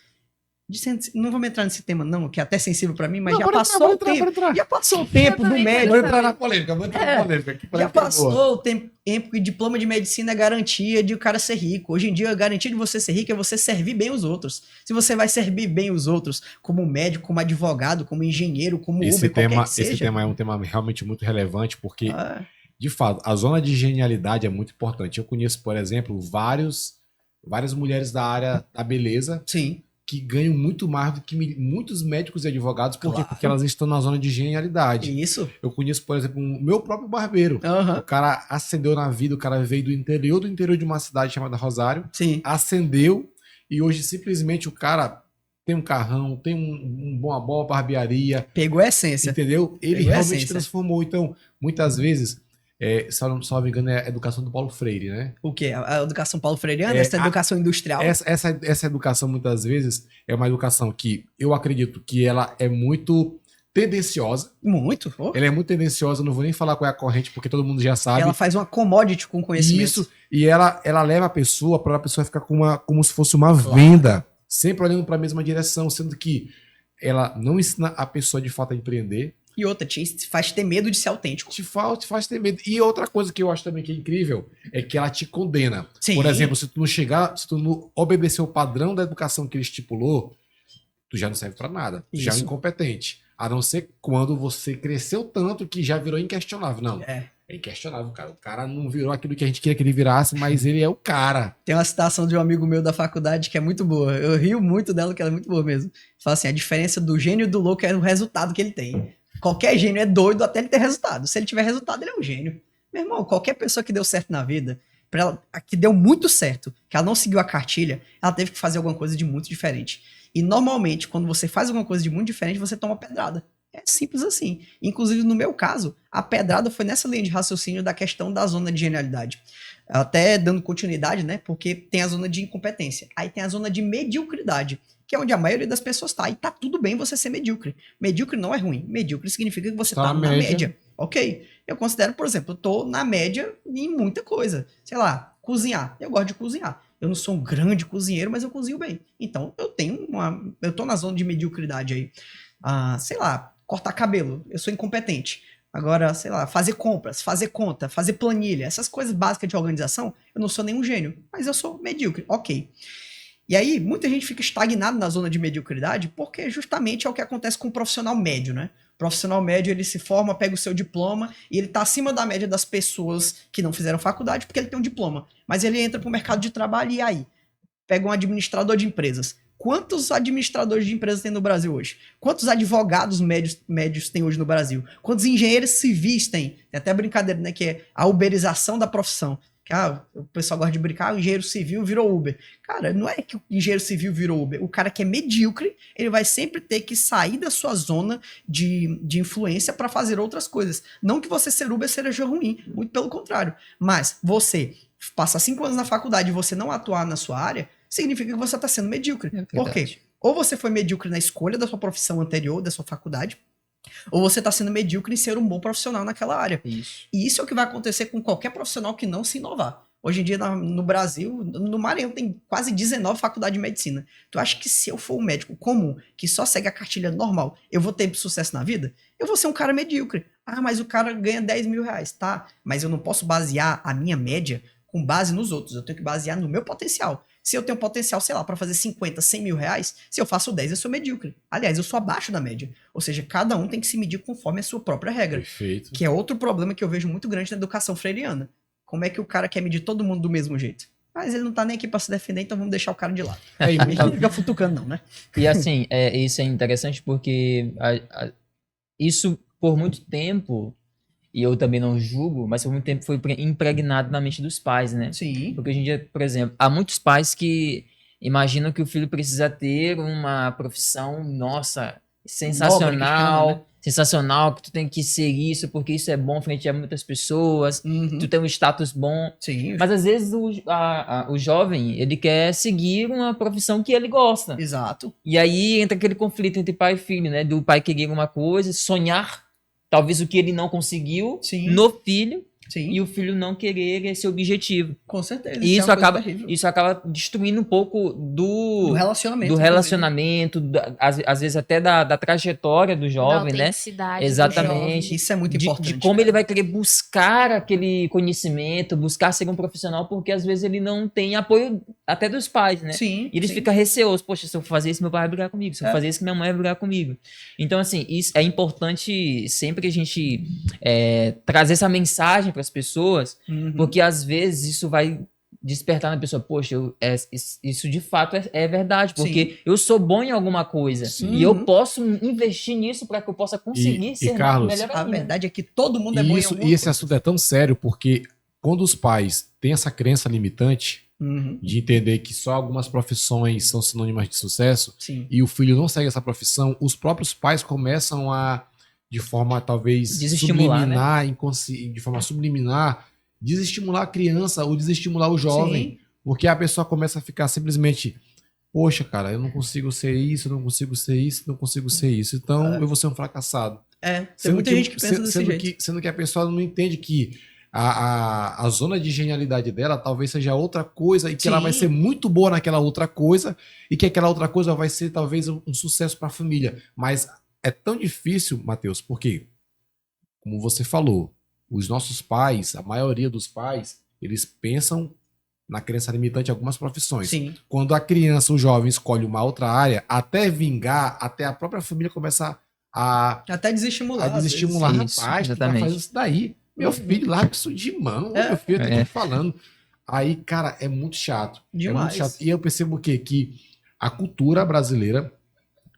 Não vamos entrar nesse tema não, que é até sensível pra mim, mas Não, já bora passou entrar, o tempo. bora entrar. Já passou o tempo do também médico. Vou entrar na polêmica, vou entrar na polêmica. Que Já polêmica boa. passou o tempo que diploma de medicina é garantia de o cara ser rico. Hoje em dia, a garantia de você ser rico é você servir bem os outros. Se você vai servir bem os outros como médico, como advogado, como engenheiro, como Esse Uber, qualquer tema, que seja. esse tema é um tema realmente muito relevante, porque, Ah, de fato, a zona de genialidade é muito importante. Eu conheço, por exemplo, vários várias mulheres da área da beleza Sim. que ganham muito mais do que muitos médicos e advogados. Por quê? Claro. Porque elas estão na zona de genialidade. Isso. Eu conheço, por exemplo, o meu próprio barbeiro. Aham. O cara ascendeu na vida, o cara veio do interior de uma cidade chamada Rosário, Sim. ascendeu e hoje simplesmente o cara tem um carrão, tem uma boa barbearia, Pegou a essência. entendeu? Ele Pegou a realmente essência. transformou. Então, muitas vezes, se eu não me engano, é a educação do Paulo Freire, né? O quê? A educação Paulo Freiriana? É, Essa educação industrial? Essa educação, muitas vezes, é uma educação que eu acredito que ela é muito tendenciosa. Muito. Oh. Ela é muito tendenciosa, não vou nem falar qual é a corrente, porque todo mundo já sabe. Ela faz uma commodity com conhecimento. Isso, e ela leva a pessoa para a pessoa ficar como se fosse uma Claro. venda, sempre olhando para a mesma direção, sendo que ela não ensina a pessoa de fato a empreender, E outra, te faz ter medo de ser autêntico. te faz ter medo. E outra coisa que eu acho também que é incrível é que ela te condena. Sim. Por exemplo, se tu não obedecer o padrão da educação que ele estipulou, tu já não serve para nada, tu já é um Isso. incompetente. A não ser quando você cresceu tanto que já virou inquestionável. Não, É. é inquestionável, cara. O cara não virou aquilo que a gente queria que ele virasse, mas ele é o cara. Tem uma citação de um amigo meu da faculdade que é muito boa. Eu rio muito dela, que ela é muito boa mesmo. Fala assim, a diferença do gênio e do louco é o resultado que ele tem. Qualquer gênio é doido até ele ter resultado. Se ele tiver resultado, ele é um gênio. Meu irmão, qualquer pessoa que deu certo na vida, pra ela, que deu muito certo, que ela não seguiu a cartilha, ela teve que fazer alguma coisa de muito diferente. E normalmente, quando você faz alguma coisa de muito diferente, você toma pedrada. É simples assim. Inclusive, no meu caso, a pedrada foi nessa linha de raciocínio da questão da zona de genialidade. Até dando continuidade, né? Porque tem a zona de incompetência. Aí tem a zona de mediocridade, que é onde a maioria das pessoas tá. E tá tudo bem você ser medíocre. Medíocre não é ruim. Medíocre significa que você tá na média. Ok. Eu considero, por exemplo, eu tô na média em muita coisa. Sei lá, cozinhar. Eu gosto de cozinhar. Eu não sou um grande cozinheiro, mas eu cozinho bem. Então, eu tô na zona de mediocridade aí. Sei lá, cortar cabelo. Eu sou incompetente. Agora, sei lá, fazer compras, fazer conta, fazer planilha, essas coisas básicas de organização, eu não sou nenhum gênio, mas eu sou medíocre, ok. E aí, muita gente fica estagnado na zona de mediocridade, porque justamente é o que acontece com o profissional médio, né? O profissional médio, ele se forma, pega o seu diploma, e ele tá acima da média das pessoas que não fizeram faculdade, porque ele tem um diploma. Mas ele entra pro mercado de trabalho, e aí? Pega um administrador de empresas. Quantos administradores de empresas tem no Brasil hoje? Quantos advogados médios tem hoje no Brasil? Quantos engenheiros civis tem? Tem até brincadeira, né? Que é a uberização da profissão. Que, o pessoal gosta de brincar, o engenheiro civil virou Uber. Cara, não é que o engenheiro civil virou Uber. O cara que é medíocre, ele vai sempre ter que sair da sua zona de influência para fazer outras coisas. Não que você ser Uber seja ruim, muito pelo contrário. Mas você passar 5 anos na faculdade e você não atuar na sua área, significa que você está sendo medíocre. Por quê? Ou você foi medíocre na escolha da sua profissão anterior, da sua faculdade, ou você está sendo medíocre em ser um bom profissional naquela área. Isso. E isso é o que vai acontecer com qualquer profissional que não se inovar. Hoje em dia, no Brasil, no Maranhão, tem quase 19 faculdades de medicina. Tu acha que se eu for um médico comum, que só segue a cartilha normal, eu vou ter sucesso na vida? Eu vou ser um cara medíocre. Mas o cara ganha 10 mil reais. Tá, mas eu não posso basear a minha média com base nos outros. Eu tenho que basear no meu potencial. Se eu tenho potencial, sei lá, para fazer 50, 100 mil reais, se eu faço 10, eu sou medíocre. Aliás, eu sou abaixo da média. Ou seja, cada um tem que se medir conforme a sua própria regra. Perfeito. Que é outro problema que eu vejo muito grande na educação freiriana. Como é que o cara quer medir todo mundo do mesmo jeito? Mas ele não tá nem aqui para se defender, então vamos deixar o cara de lado. E Não fica futucando não, né? E assim, isso é interessante porque isso por muito tempo, e eu também não julgo, mas por muito tempo foi impregnado na mente dos pais, né? Sim. Porque hoje em dia, por exemplo, há muitos pais que imaginam que o filho precisa ter uma profissão, nossa, sensacional, Nobre, né? sensacional, que tu tem que ser isso, porque isso é bom frente a muitas pessoas, tu tem um status bom. Sim. Mas às vezes o jovem, ele quer seguir uma profissão que ele gosta. Exato. E aí entra aquele conflito entre pai e filho, né? Do pai querer uma coisa, sonhar talvez o que ele não conseguiu Sim. no filho, Sim. e o filho não querer esse objetivo. Com certeza. E isso é uma coisa acaba, terrível. isso acaba destruindo um pouco Do relacionamento. do relacionamento, às vezes até da trajetória do jovem, da né? autenticidade do Exatamente. jovem. Isso é muito importante. De como cara. ele vai querer buscar aquele conhecimento, buscar ser um profissional, porque às vezes ele não tem apoio até dos pais, né? Sim. E eles sim. ficam receosos. Poxa, se eu fazer isso, meu pai vai brigar comigo. Se eu fazer isso, minha mãe vai brigar comigo. Então, assim, isso é importante sempre a gente trazer essa mensagem para as pessoas, Uhum. porque às vezes isso vai despertar na pessoa, poxa, isso de fato é verdade, porque eu sou bom em alguma coisa e eu posso investir nisso para que eu possa conseguir ser Carlos, melhor ainda. A verdade é que todo mundo é bom em alguma coisa. E esse assunto é tão sério porque quando os pais têm essa crença limitante de entender que só algumas profissões são sinônimas de sucesso e o filho não segue essa profissão, os próprios pais começam a, de forma talvez subliminar, né? De forma subliminar, desestimular a criança ou desestimular o jovem, porque a pessoa começa a ficar simplesmente, poxa, cara, eu não consigo ser isso, eu não consigo ser isso, eu não consigo ser isso, então eu vou ser um fracassado. Tem muita gente que pensa desse jeito. Sendo que a pessoa não entende que a zona de genialidade dela talvez seja outra coisa e que ela vai ser muito boa naquela outra coisa e que aquela outra coisa vai ser talvez um sucesso para a família. Mas é tão difícil, Matheus, porque, como você falou, os nossos pais, a maioria dos pais, eles pensam na crença limitante de algumas profissões. Quando a criança, o jovem, escolhe uma outra área, até vingar, até a própria família começa a... Até desestimular. Rapaz, tu vai fazer isso daí. Meu filho, larga isso de mão. Meu filho, eu tô falando. Aí, cara, é muito chato. Demais. É muito chato. E eu percebo o quê? Que a cultura brasileira,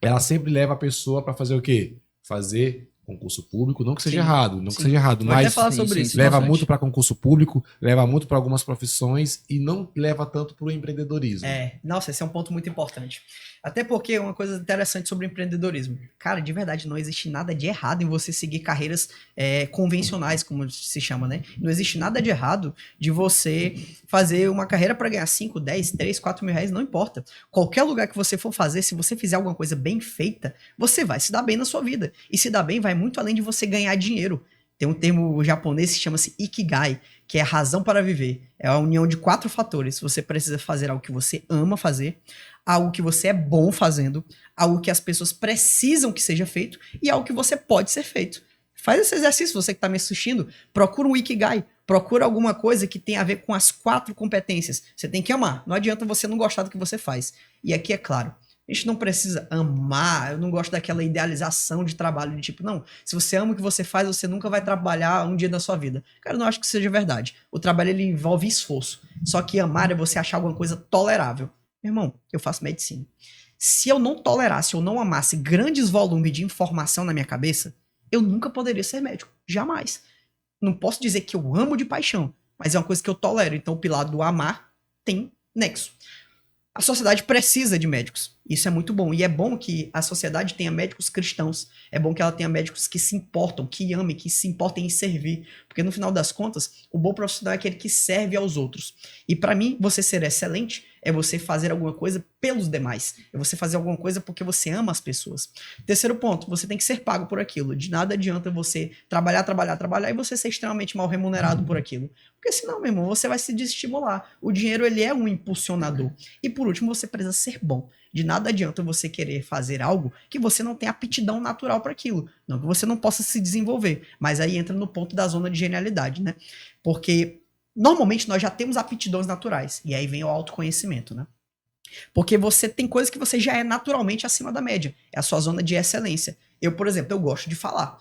ela sempre leva a pessoa para fazer o quê? Fazer concurso público, não que seja errado, não que seja errado, Vou mas até falar sobre isso, leva muito para concurso público, leva muito para algumas profissões e não leva tanto para o empreendedorismo. Nossa, esse é um ponto muito importante. Até porque uma coisa interessante sobre empreendedorismo. Cara, de verdade, não existe nada de errado em você seguir carreiras convencionais, como se chama, né? Não existe nada de errado de você fazer uma carreira para ganhar 5, 10, 3, 4 mil reais, não importa. Qualquer lugar que você for fazer, se você fizer alguma coisa bem feita, você vai se dar bem na sua vida. E se dar bem vai muito além de você ganhar dinheiro. Tem um termo japonês que chama-se Ikigai, que é a razão para viver. É a união de 4 fatores. Você precisa fazer algo que você ama fazer, algo que você é bom fazendo, algo que as pessoas precisam que seja feito e algo que você pode ser feito. Faz esse exercício, você que está me assistindo, procura um Ikigai, procura alguma coisa que tenha a ver com as 4 competências. Você tem que amar, não adianta você não gostar do que você faz. E aqui é claro, a gente não precisa amar, eu não gosto daquela idealização de trabalho, de tipo, não, se você ama o que você faz, você nunca vai trabalhar um dia da sua vida. Cara, eu não acho que seja verdade. O trabalho, ele envolve esforço. Só que amar é você achar alguma coisa tolerável. Meu irmão, eu faço medicina. Se eu não tolerasse ou não amasse grandes volumes de informação na minha cabeça, eu nunca poderia ser médico. Jamais. Não posso dizer que eu amo de paixão, mas é uma coisa que eu tolero. Então o pilar do amar tem nexo. A sociedade precisa de médicos. Isso é muito bom. E é bom que a sociedade tenha médicos cristãos. É bom que ela tenha médicos que se importam, que amem, que se importem em servir. Porque no final das contas, o bom profissional é aquele que serve aos outros. E para mim, você ser excelente é você fazer alguma coisa pelos demais. É você fazer alguma coisa porque você ama as pessoas. Terceiro ponto, você tem que ser pago por aquilo. De nada adianta você trabalhar e você ser extremamente mal remunerado por aquilo. Porque senão, meu irmão, você vai se desestimular. O dinheiro, ele é um impulsionador. E por último, você precisa ser bom. De nada adianta você querer fazer algo que você não tem aptidão natural para aquilo. Não que você não possa se desenvolver. Mas aí entra no ponto da zona de genialidade, né? Porque normalmente nós já temos aptidões naturais. E aí vem o autoconhecimento, né? Porque você tem coisas que você já é naturalmente acima da média. É a sua zona de excelência. Eu, por exemplo, eu gosto de falar.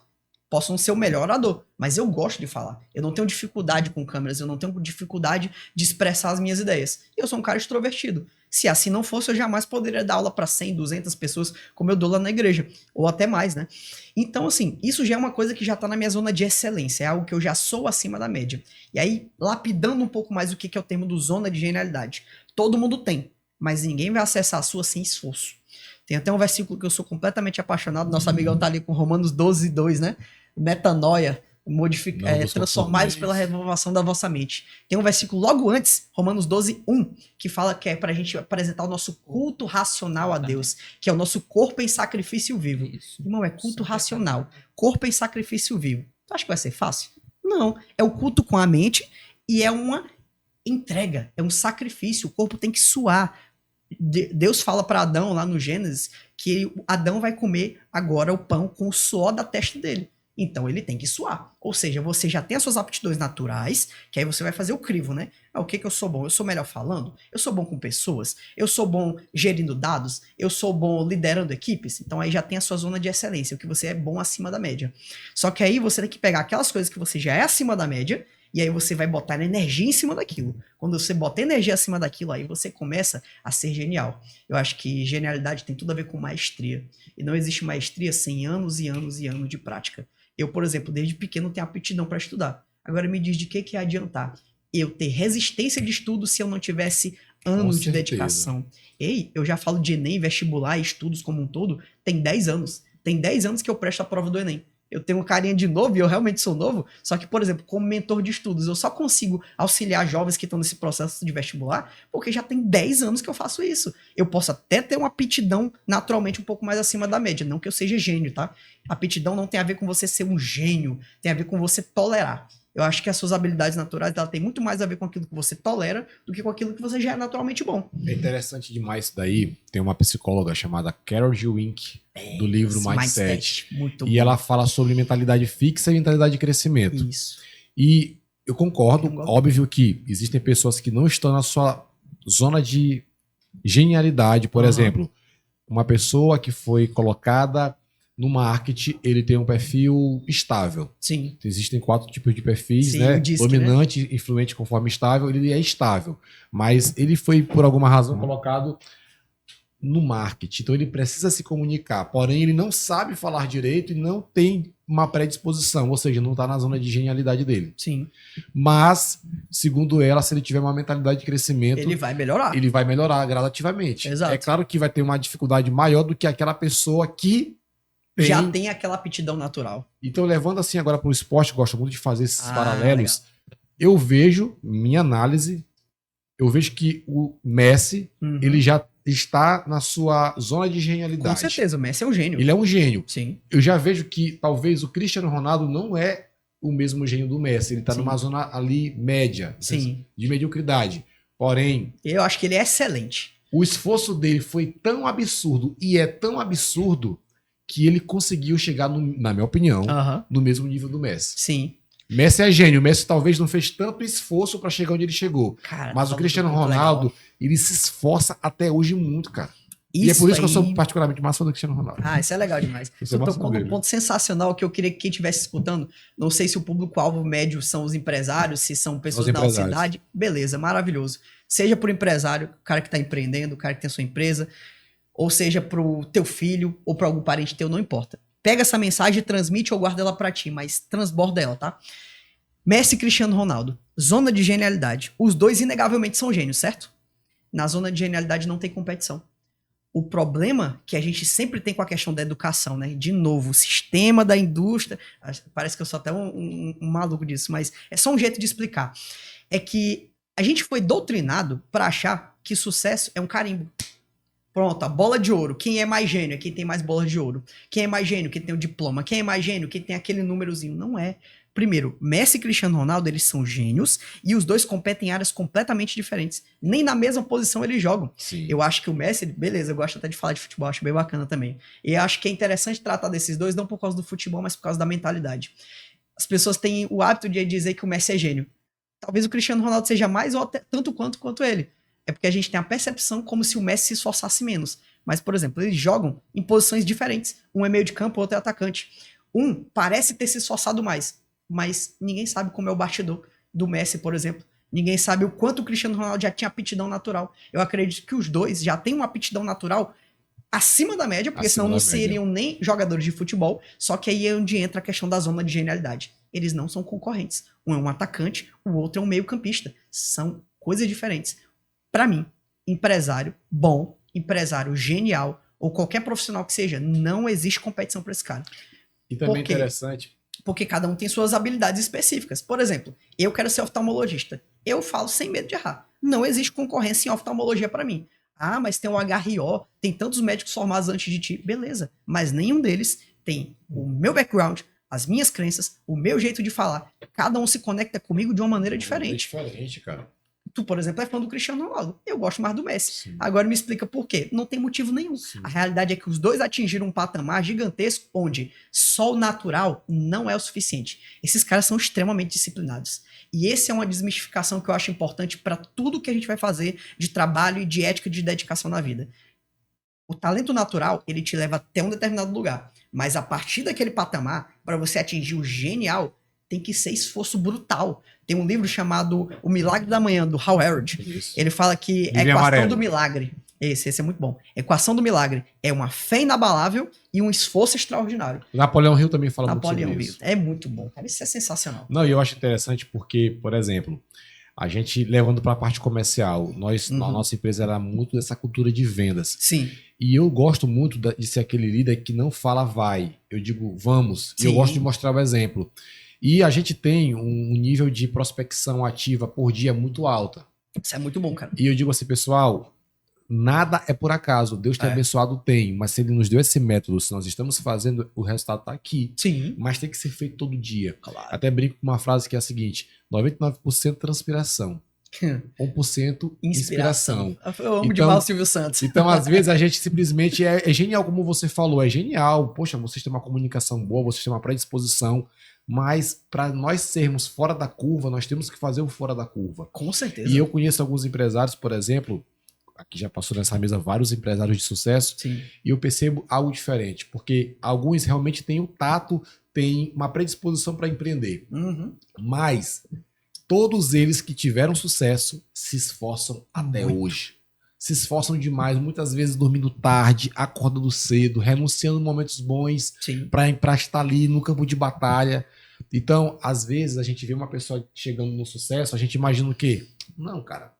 Posso não ser o melhor orador, mas eu gosto de falar. Eu não tenho dificuldade com câmeras, eu não tenho dificuldade de expressar as minhas ideias. Eu sou um cara extrovertido. Se assim não fosse, eu jamais poderia dar aula para 100, 200 pessoas como eu dou lá na igreja, ou até mais, né? Então, assim, isso já é uma coisa que já tá na minha zona de excelência, é algo que eu já sou acima da média. E aí, lapidando um pouco mais o que é o termo do zona de genialidade. Todo mundo tem, mas ninguém vai acessar a sua sem esforço. Tem até um versículo que eu sou completamente apaixonado, nosso amigão tá ali com Romanos 12, 2, né? Metanoia, transformai-vos pela renovação da vossa mente. Tem um versículo logo antes, Romanos 12, 1, que fala que é pra gente apresentar o nosso culto racional a Deus, que é o nosso corpo em sacrifício vivo. Isso. Irmão, é culto racional, corpo em sacrifício vivo. Tu acha que vai ser fácil? Não, é o culto com a mente e é uma entrega, é um sacrifício, o corpo tem que suar. Deus fala para Adão lá no Gênesis que Adão vai comer agora o pão com o suor da testa dele. Então ele tem que suar. Ou seja, você já tem as suas aptidões naturais, que aí você vai fazer o crivo, né? O que eu sou bom? Eu sou melhor falando? Eu sou bom com pessoas? Eu sou bom gerindo dados? Eu sou bom liderando equipes? Então aí já tem a sua zona de excelência, o que você é bom acima da média. Só que aí você tem que pegar aquelas coisas que você já é acima da média E aí você vai botar energia em cima daquilo. Quando você bota energia acima daquilo, aí você começa a ser genial. Eu acho que genialidade tem tudo a ver com maestria. E não existe maestria sem anos e anos e anos de prática. Eu, por exemplo, desde pequeno tenho aptidão para estudar. Agora me diz de que ia adiantar eu ter resistência de estudo se eu não tivesse anos de dedicação. Ei, eu já falo de Enem, vestibular e estudos como um todo, tem 10 anos. Tem 10 anos que eu presto a prova do Enem. Eu tenho carinha de novo e eu realmente sou novo, só que, por exemplo, como mentor de estudos, eu só consigo auxiliar jovens que estão nesse processo de vestibular porque já tem 10 anos que eu faço isso. Eu posso até ter uma aptidão naturalmente um pouco mais acima da média, não que eu seja gênio, tá? Aptidão não tem a ver com você ser um gênio, tem a ver com você tolerar. Eu acho que as suas habilidades naturais ela tem muito mais a ver com aquilo que você tolera do que com aquilo que você já é naturalmente bom. É interessante demais isso daí. Tem uma psicóloga chamada Carol Dweck, do livro Mindset. Muito e bom. ela fala sobre mentalidade fixa e mentalidade de crescimento. Isso. E eu concordo, óbvio que existem pessoas que não estão na sua zona de genialidade. Por exemplo, uma pessoa que foi colocada no marketing, ele tem um perfil estável. Sim. Existem 4 tipos de perfis, Sim, né? DISC, Dominante, né? Influente, conforme estável, ele é estável. Mas ele foi, por alguma razão, colocado no marketing. Então ele precisa se comunicar. Porém, ele não sabe falar direito e não tem uma predisposição. Ou seja, não está na zona de genialidade dele. Sim. Mas, segundo ela, se ele tiver uma mentalidade de crescimento, ele vai melhorar. Ele vai melhorar gradativamente. Exato. É claro que vai ter uma dificuldade maior do que aquela pessoa que já tem aquela aptidão natural. Então, levando assim agora para o esporte, eu gosto muito de fazer esses paralelos. Legal. Eu vejo, minha análise, eu vejo que o Messi, ele já está na sua zona de genialidade. Com certeza, o Messi é um gênio. Ele é um gênio. Sim. Eu já vejo que talvez o Cristiano Ronaldo não é o mesmo gênio do Messi. Ele está numa zona ali média, de mediocridade. Porém, eu acho que ele é excelente. O esforço dele foi tão absurdo e é tão absurdo que ele conseguiu chegar, na minha opinião, no mesmo nível do Messi. Sim. Messi é gênio. Messi talvez não fez tanto esforço para chegar onde ele chegou. Cara, mas o Cristiano Ronaldo, ele se esforça até hoje muito, cara. Isso e é por isso aí... que eu sou particularmente mais fã do Cristiano Ronaldo. Ah, isso é legal demais. Você tocou num ponto sensacional que eu queria que quem estivesse escutando, não sei se o público-alvo médio são os empresários, se são pessoas da nossa cidade. Beleza, maravilhoso. Seja por empresário, o cara que está empreendendo, o cara que tem a sua empresa, ou seja pro teu filho ou para algum parente teu, não importa. Pega essa mensagem, transmite ou guarda ela para ti, mas transborda ela, tá? Messi e Cristiano Ronaldo, zona de genialidade. Os dois inegavelmente são gênios, certo? Na zona de genialidade não tem competição. O problema que a gente sempre tem com a questão da educação, né? De novo, o sistema da indústria... Parece que eu sou até um maluco disso, mas é só um jeito de explicar. É que a gente foi doutrinado para achar que sucesso é um carimbo. Pronto, a bola de ouro. Quem é mais gênio é quem tem mais bola de ouro. Quem é mais gênio? Quem tem o diploma. Quem é mais gênio? Quem tem aquele númerozinho. Não é. Primeiro, Messi e Cristiano Ronaldo, eles são gênios e os dois competem em áreas completamente diferentes. Nem na mesma posição eles jogam. Sim. Eu acho que o Messi, beleza, eu gosto até de falar de futebol, acho bem bacana também. E eu acho que é interessante tratar desses dois, não por causa do futebol, mas por causa da mentalidade. As pessoas têm o hábito de dizer que o Messi é gênio. Talvez o Cristiano Ronaldo seja mais ou até tanto quanto ele. É porque a gente tem a percepção como se o Messi se esforçasse menos. Mas, por exemplo, eles jogam em posições diferentes. Um é meio de campo, o outro é atacante. Um parece ter se esforçado mais, mas ninguém sabe como é o bastidor do Messi, por exemplo. Ninguém sabe o quanto o Cristiano Ronaldo já tinha aptidão natural. Eu acredito que os dois já têm uma aptidão natural acima da média, porque senão não seriam nem jogadores de futebol. Só que aí é onde entra a questão da zona de genialidade. Eles não são concorrentes. Um é um atacante, o outro é um meio-campista. São coisas diferentes. Para mim, empresário bom, empresário genial, ou qualquer profissional que seja, não existe competição para esse cara. E também interessante. Porque cada um tem suas habilidades específicas. Por exemplo, eu quero ser oftalmologista. Eu falo sem medo de errar. Não existe concorrência em oftalmologia para mim. Ah, mas tem o HRO, tem tantos médicos formados antes de ti. Beleza, mas nenhum deles tem o meu background, as minhas crenças, o meu jeito de falar. Cada um se conecta comigo de uma maneira diferente. É diferente, cara. Tu, por exemplo, é fã do Cristiano Ronaldo. Eu gosto mais do Messi. Sim. Agora me explica por quê. Não tem motivo nenhum. Sim. A realidade é que os dois atingiram um patamar gigantesco onde só o natural não é o suficiente. Esses caras são extremamente disciplinados. E essa é uma desmistificação que eu acho importante para tudo que a gente vai fazer de trabalho e de ética de dedicação na vida. O talento natural, ele te leva até um determinado lugar. Mas a partir daquele patamar, para você atingir o genial, tem que ser esforço brutal. Tem um livro chamado O Milagre da Manhã, do Hal Herod. Isso. Ele fala que a equação do milagre, esse é muito bom. A equação do milagre é uma fé inabalável e um esforço extraordinário. Napoleão Hill também fala muito sobre Napoleão isso. Hill. É muito bom, cara. Isso é sensacional. Não, e eu acho interessante porque, por exemplo, a gente levando para a parte comercial, a nossa empresa era muito dessa cultura de vendas. Sim. E eu gosto muito de ser aquele líder que não fala vai. Eu digo vamos. E eu Sim. gosto de mostrar o exemplo. E a gente tem um nível de prospecção ativa por dia muito alta. Isso é muito bom, cara. E eu digo assim, pessoal, nada é por acaso. Deus tem abençoado, tem. Mas se ele nos deu esse método, se nós estamos fazendo, o resultado está aqui. Sim. Mas tem que ser feito todo dia. Claro. Até brinco com uma frase que é a seguinte: 99% transpiração, 1% inspiração. Eu amo demais o Silvio Santos. Então, às vezes, a gente simplesmente é genial, como você falou, é genial. Poxa, vocês têm uma comunicação boa, vocês têm uma predisposição. Mas para nós sermos fora da curva, nós temos que fazer o fora da curva. Com certeza. E eu conheço alguns empresários, por exemplo, aqui já passou nessa mesa vários empresários de sucesso, Sim. e eu percebo algo diferente, porque alguns realmente têm o tato, têm uma predisposição para empreender. Uhum. Mas todos eles que tiveram sucesso se esforçam até hoje. Se esforçam demais, muitas vezes dormindo tarde, acordando cedo, renunciando em momentos bons para estar ali no campo de batalha. Então, às vezes, a gente vê uma pessoa chegando no sucesso, a gente imagina o quê? Não, cara,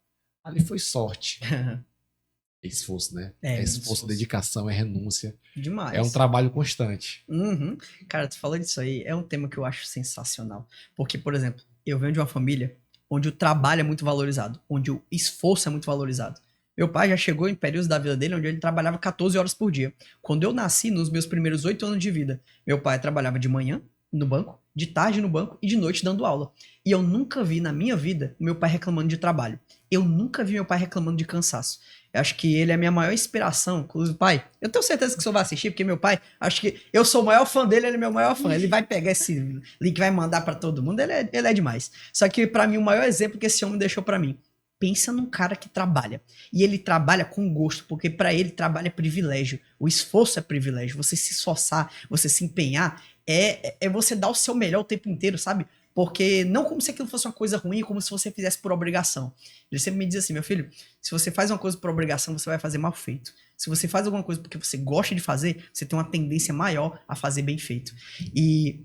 ali foi sorte. É esforço, né? É esforço, dedicação, é renúncia. Demais. É um trabalho constante. Uhum. Cara, tu falou disso aí, é um tema que eu acho sensacional. Porque, por exemplo, eu venho de uma família onde o trabalho é muito valorizado, onde o esforço é muito valorizado. Meu pai já chegou em períodos da vida dele onde ele trabalhava 14 horas por dia. Quando eu nasci, nos meus primeiros 8 anos de vida, meu pai trabalhava de manhã no banco, de tarde no banco e de noite dando aula. E eu nunca vi na minha vida meu pai reclamando de trabalho. Eu nunca vi meu pai reclamando de cansaço. Eu acho que ele é a minha maior inspiração. Inclusive, pai, eu tenho certeza que o senhor vai assistir, porque meu pai, acho que eu sou o maior fã dele, ele é meu maior fã. Ele vai pegar esse link e vai mandar pra todo mundo, ele é demais. Só que pra mim, o maior exemplo que esse homem deixou pra mim, pensa num cara que trabalha. E ele trabalha com gosto, porque pra ele trabalho é privilégio. O esforço é privilégio. Você se esforçar, você se empenhar, é você dar o seu melhor o tempo inteiro, sabe? Porque não como se aquilo fosse uma coisa ruim, como se você fizesse por obrigação. Ele sempre me diz assim, meu filho, se você faz uma coisa por obrigação, você vai fazer mal feito. Se você faz alguma coisa porque você gosta de fazer, você tem uma tendência maior a fazer bem feito. E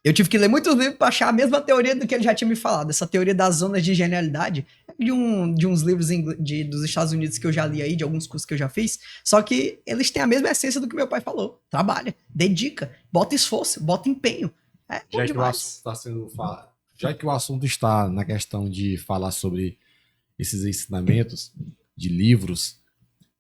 eu tive que ler muitos livros para achar a mesma teoria do que ele já tinha me falado. Essa teoria das zonas de genialidade de uns livros dos Estados Unidos que eu já li aí, de alguns cursos que eu já fiz. Só que eles têm a mesma essência do que meu pai falou. Trabalha, dedica, bota esforço, bota empenho. É bom demais. Já que o assunto está na questão de falar sobre esses ensinamentos de livros,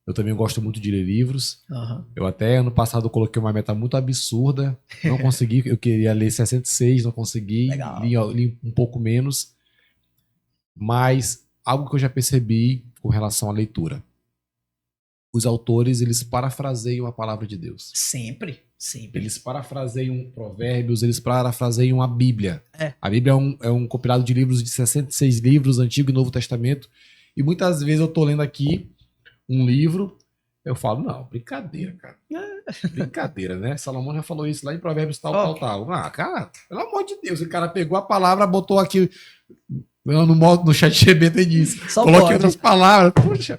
eu também gosto muito de ler livros. Uhum. Eu até ano passado coloquei uma meta muito absurda. Não consegui, eu queria ler 66, não consegui. Li um pouco menos. Mas algo que eu já percebi com relação à leitura. Os autores, eles parafraseiam a palavra de Deus. Sempre. Eles parafraseiam provérbios, eles parafraseiam a Bíblia. É. A Bíblia é um compilado de livros, de 66 livros, Antigo e Novo Testamento. E muitas vezes eu tô lendo aqui um livro, eu falo, não, brincadeira, cara. Brincadeira, né? Salomão já falou isso lá em Provérbios tal. Ah, cara, pelo amor de Deus, o cara pegou a palavra, botou aqui no chat GPT e disse. Coloquei outras palavras. Puxa.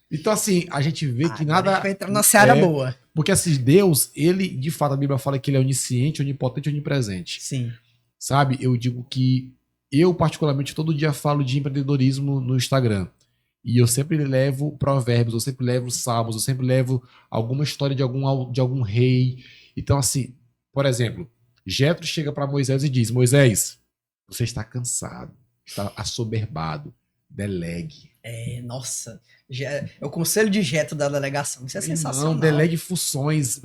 Então, assim, a gente vê que nada... vai entrar na seara boa. Porque, assim, Deus, ele, de fato, a Bíblia fala que ele é onisciente, onipotente e onipresente. Sim. Sabe? Eu digo que eu, particularmente, todo dia falo de empreendedorismo no Instagram. E eu sempre levo provérbios, eu sempre levo salmos, eu sempre levo alguma história de algum rei. Então, assim, por exemplo, Jetro chega para Moisés e diz, Moisés, você está cansado, está assoberbado, delegue. Nossa, é o conselho de Jetro da delegação, isso é sensacional. Não, delegue funções,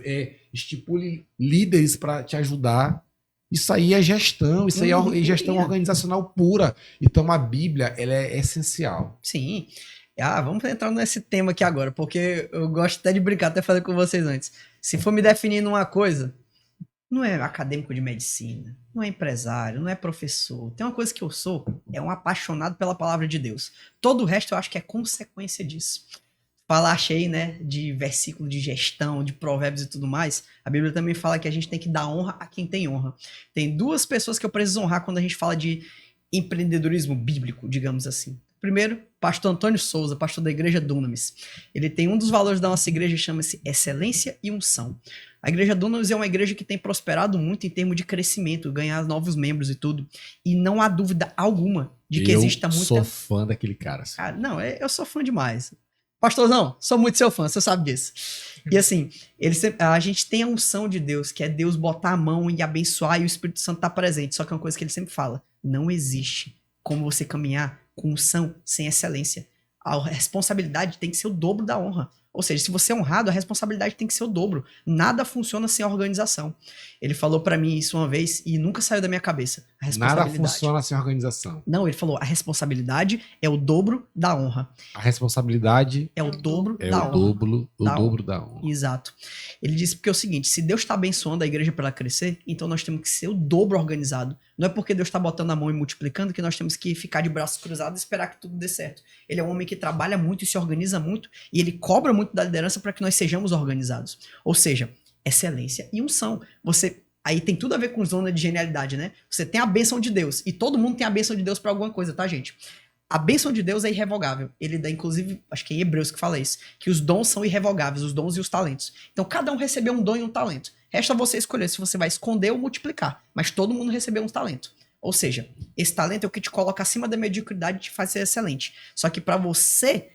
estipule líderes para te ajudar. Isso aí é gestão, isso aí é gestão organizacional pura. Então a Bíblia, ela é essencial. Sim. Vamos entrar nesse tema aqui agora, porque eu gosto até de brincar, até falei com vocês antes. Se for me definir numa coisa, não é acadêmico de medicina, não é empresário, não é professor. Tem uma coisa que eu sou, é um apaixonado pela palavra de Deus. Todo o resto eu acho que é consequência disso. falaste aí, né, de versículo de gestão, de provérbios e tudo mais, a Bíblia também fala que a gente tem que dar honra a quem tem honra. Tem duas pessoas que eu preciso honrar quando a gente fala de empreendedorismo bíblico, digamos assim. Primeiro, pastor Antônio Souza, pastor da igreja Dunamis. Ele tem um dos valores da nossa igreja, chama-se excelência e unção. A igreja Dunamis é uma igreja que tem prosperado muito em termos de crescimento, ganhar novos membros e tudo. E não há dúvida alguma de que exista muita... Eu sou fã daquele cara. Assim. Cara, não, eu sou fã demais. Pastorzão, sou muito seu fã, você sabe disso. E assim, a gente tem a unção de Deus, que é Deus botar a mão e abençoar e o Espírito Santo tá presente. Só que é uma coisa que ele sempre fala, não existe como você caminhar com unção sem excelência. A responsabilidade tem que ser o dobro da honra. Ou seja, se você é honrado, a responsabilidade tem que ser o dobro. Nada funciona sem organização. Ele falou pra mim isso uma vez e nunca saiu da minha cabeça. A responsabilidade. Nada funciona sem organização. Não, ele falou, a responsabilidade é o dobro da honra. A responsabilidade é o dobro é da o honra. dobro da honra. Exato. Ele disse porque é o seguinte, se Deus está abençoando a igreja para ela crescer, então nós temos que ser o dobro organizado. Não é porque Deus está botando a mão e multiplicando que nós temos que ficar de braços cruzados e esperar que tudo dê certo. Ele é um homem que trabalha muito e se organiza muito e ele cobra muito da liderança para que nós sejamos organizados. Ou seja, excelência e unção. Aí tem tudo a ver com zona de genialidade, né? Você tem a bênção de Deus e todo mundo tem a bênção de Deus para alguma coisa, tá, gente? A bênção de Deus é irrevogável. Ele dá, inclusive, acho que é em Hebreus que fala isso, que os dons são irrevogáveis, os dons e os talentos. Então, cada um recebeu um dom e um talento. Resta você escolher se você vai esconder ou multiplicar, mas todo mundo recebeu um talento. Ou seja, esse talento é o que te coloca acima da mediocridade e te faz ser excelente. Só que para você